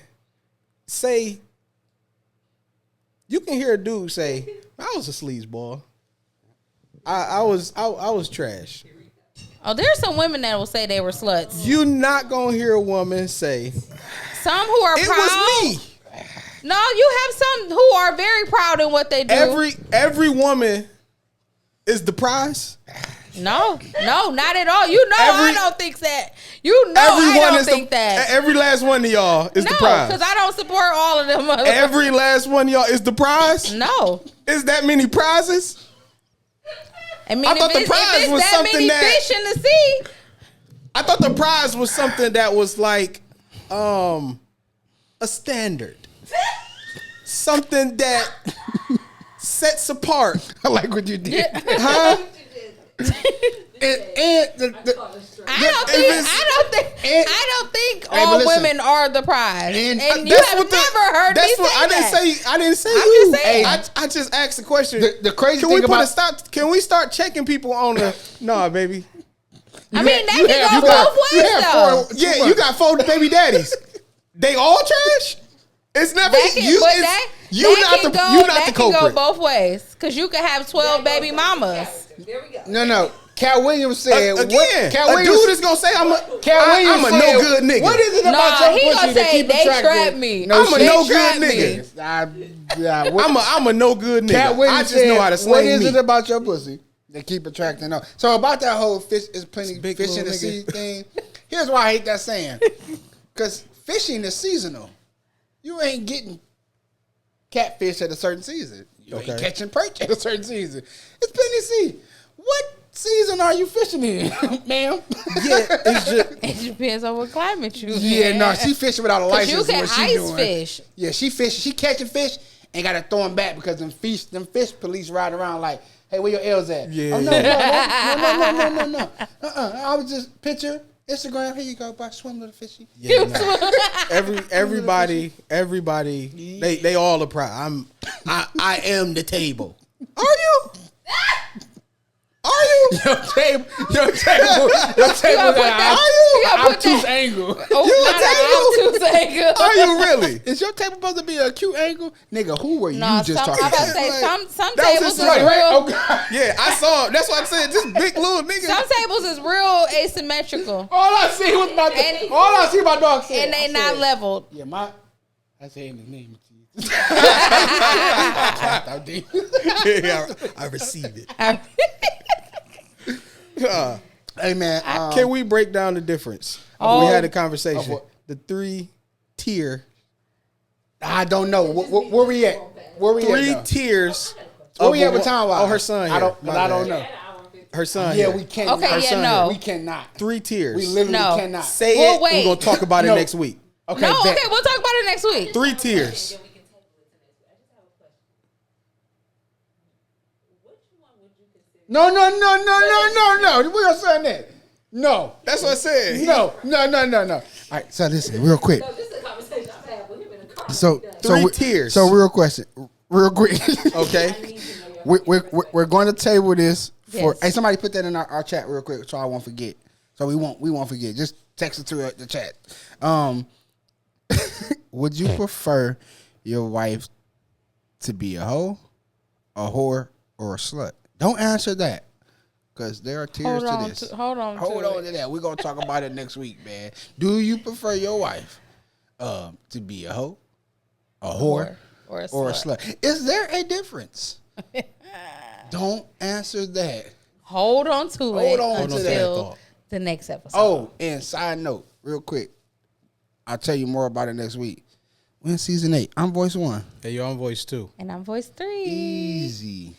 say? You can hear a dude say, "I was a sleazeball. I was trash." Oh, there's some women that will say they were sluts. You not gonna hear a woman say, Some who are "It proud. was me." No, you have some who are very proud in what they do. Every woman is the prize. No, not at all. You know I Every- don't think that. You know I don't think that. Every last one of y'all is No, the prize. because I don't support all of them. Every last one of y'all is the prize. No. Is that many prizes? I mean, I thought if the it's, prize if it's was that something many that- fish in the sea, I thought the prize was something that was like a standard. Something that sets apart. I like what you did. Huh? And I don't think Hey, but all listen. women are the prize. And- And, you have never heard me that's what say I that. didn't say. I didn't say I'm you. just saying. I just asked the question. The crazy can thing we put about- a stop? Can we start checking people on the? Nah, baby. I mean, that you can have go four- both you ways, have though. four- Yeah, you got 4 baby daddies. They all trash. It's never That can, you. but It's, that, you that not can the go, you not that the can go culprit. both ways. Because you can have 12 baby mamas. No. Cat Williams said Again, Cat a Williams, dude is gonna say I'm a Williams no said, good nigga. What is it about Nah, your he pussy gonna that say keep they attracting? trapped me. No, I'm a shit. no trapped good me. nigga. I'm a no good nigga. Cat Williams I just said, know how to what slang is me. it about your pussy that keep attracting? No. So about that whole fish is plenty Big fish in little the sea nigga. thing. Here's why I hate that saying. Because fishing is seasonal. You ain't getting catfish at a certain season. You ain't Okay. catching perch at a certain season. It's plenty sea. What season are you fishing in, ma'am? Yeah, it's just It depends on what climate you Yeah, in. no, she fishing without a 'Cause license. you is can what she ice doing. fish. Yeah, she fishing. She catching fish and got to throw them back because them fish police ride around like, hey, where your L's at? Yeah. Oh, no. I was just picture, Instagram, here you go, bro. Swim little fishy. yeah, nah. everybody, they all a prize. I am the table. Are you? Are you? Your table gotta got put that- you gotta put obtuse that- angle. Oh, You a not an obtuse angle. Are you really? Is your table supposed to be a cute angle? Nigga, who were No, you just some, talking I'm about to to? say, Like, some that was tables his is right, real. Right? Oh, God. Yeah, I saw. That's what I said. This big little nigga. Some tables is real asymmetrical, All I see was my And- all I see my dog said. and they I not said, leveled. Yeah, I say in the name of Jesus. Yeah, I received it. Hey man, Can we break down the difference? Oh. We had a conversation. Of what? The 3-tier. I don't know where we at. Where we Three at? though? tiers. Where we of at with what- time wise? Oh, her son here. I don't. My But I don't bad. know. Her son Yeah, here. we cannot. Okay, yeah, son no. We cannot. 3 tiers. We literally No. cannot. Say Well, it. wait. We're going to talk about No. it next week. Okay. No, bet. okay, we'll talk about it next week. 3 tiers. No. We are saying that. No. That's what I said. No. All right. So listen, real quick. This is a conversation I've had with him in the car. So Three we- tiers. So real question, real quick. Okay. We're going to table this for. Yes. Hey, somebody put that in our chat real quick, so I won't forget. So we won't forget. Just text it to the chat. Would you prefer your wife to be a hoe, a whore, or a slut? Don't answer that, because there are tiers Hold to on, this. hold on to to that. We're gonna talk about it next week, man. Do you prefer your wife to be a hoe, a whore, Or a or a slut. slut? Is there a difference? Don't answer that. Hold on to Hold it on to that until thought. the next episode. Oh, and side note, real quick, I'll tell you more about it next week. We're in season 8. I'm voice 1. Hey, you're on voice 2. And I'm voice 3. Easy.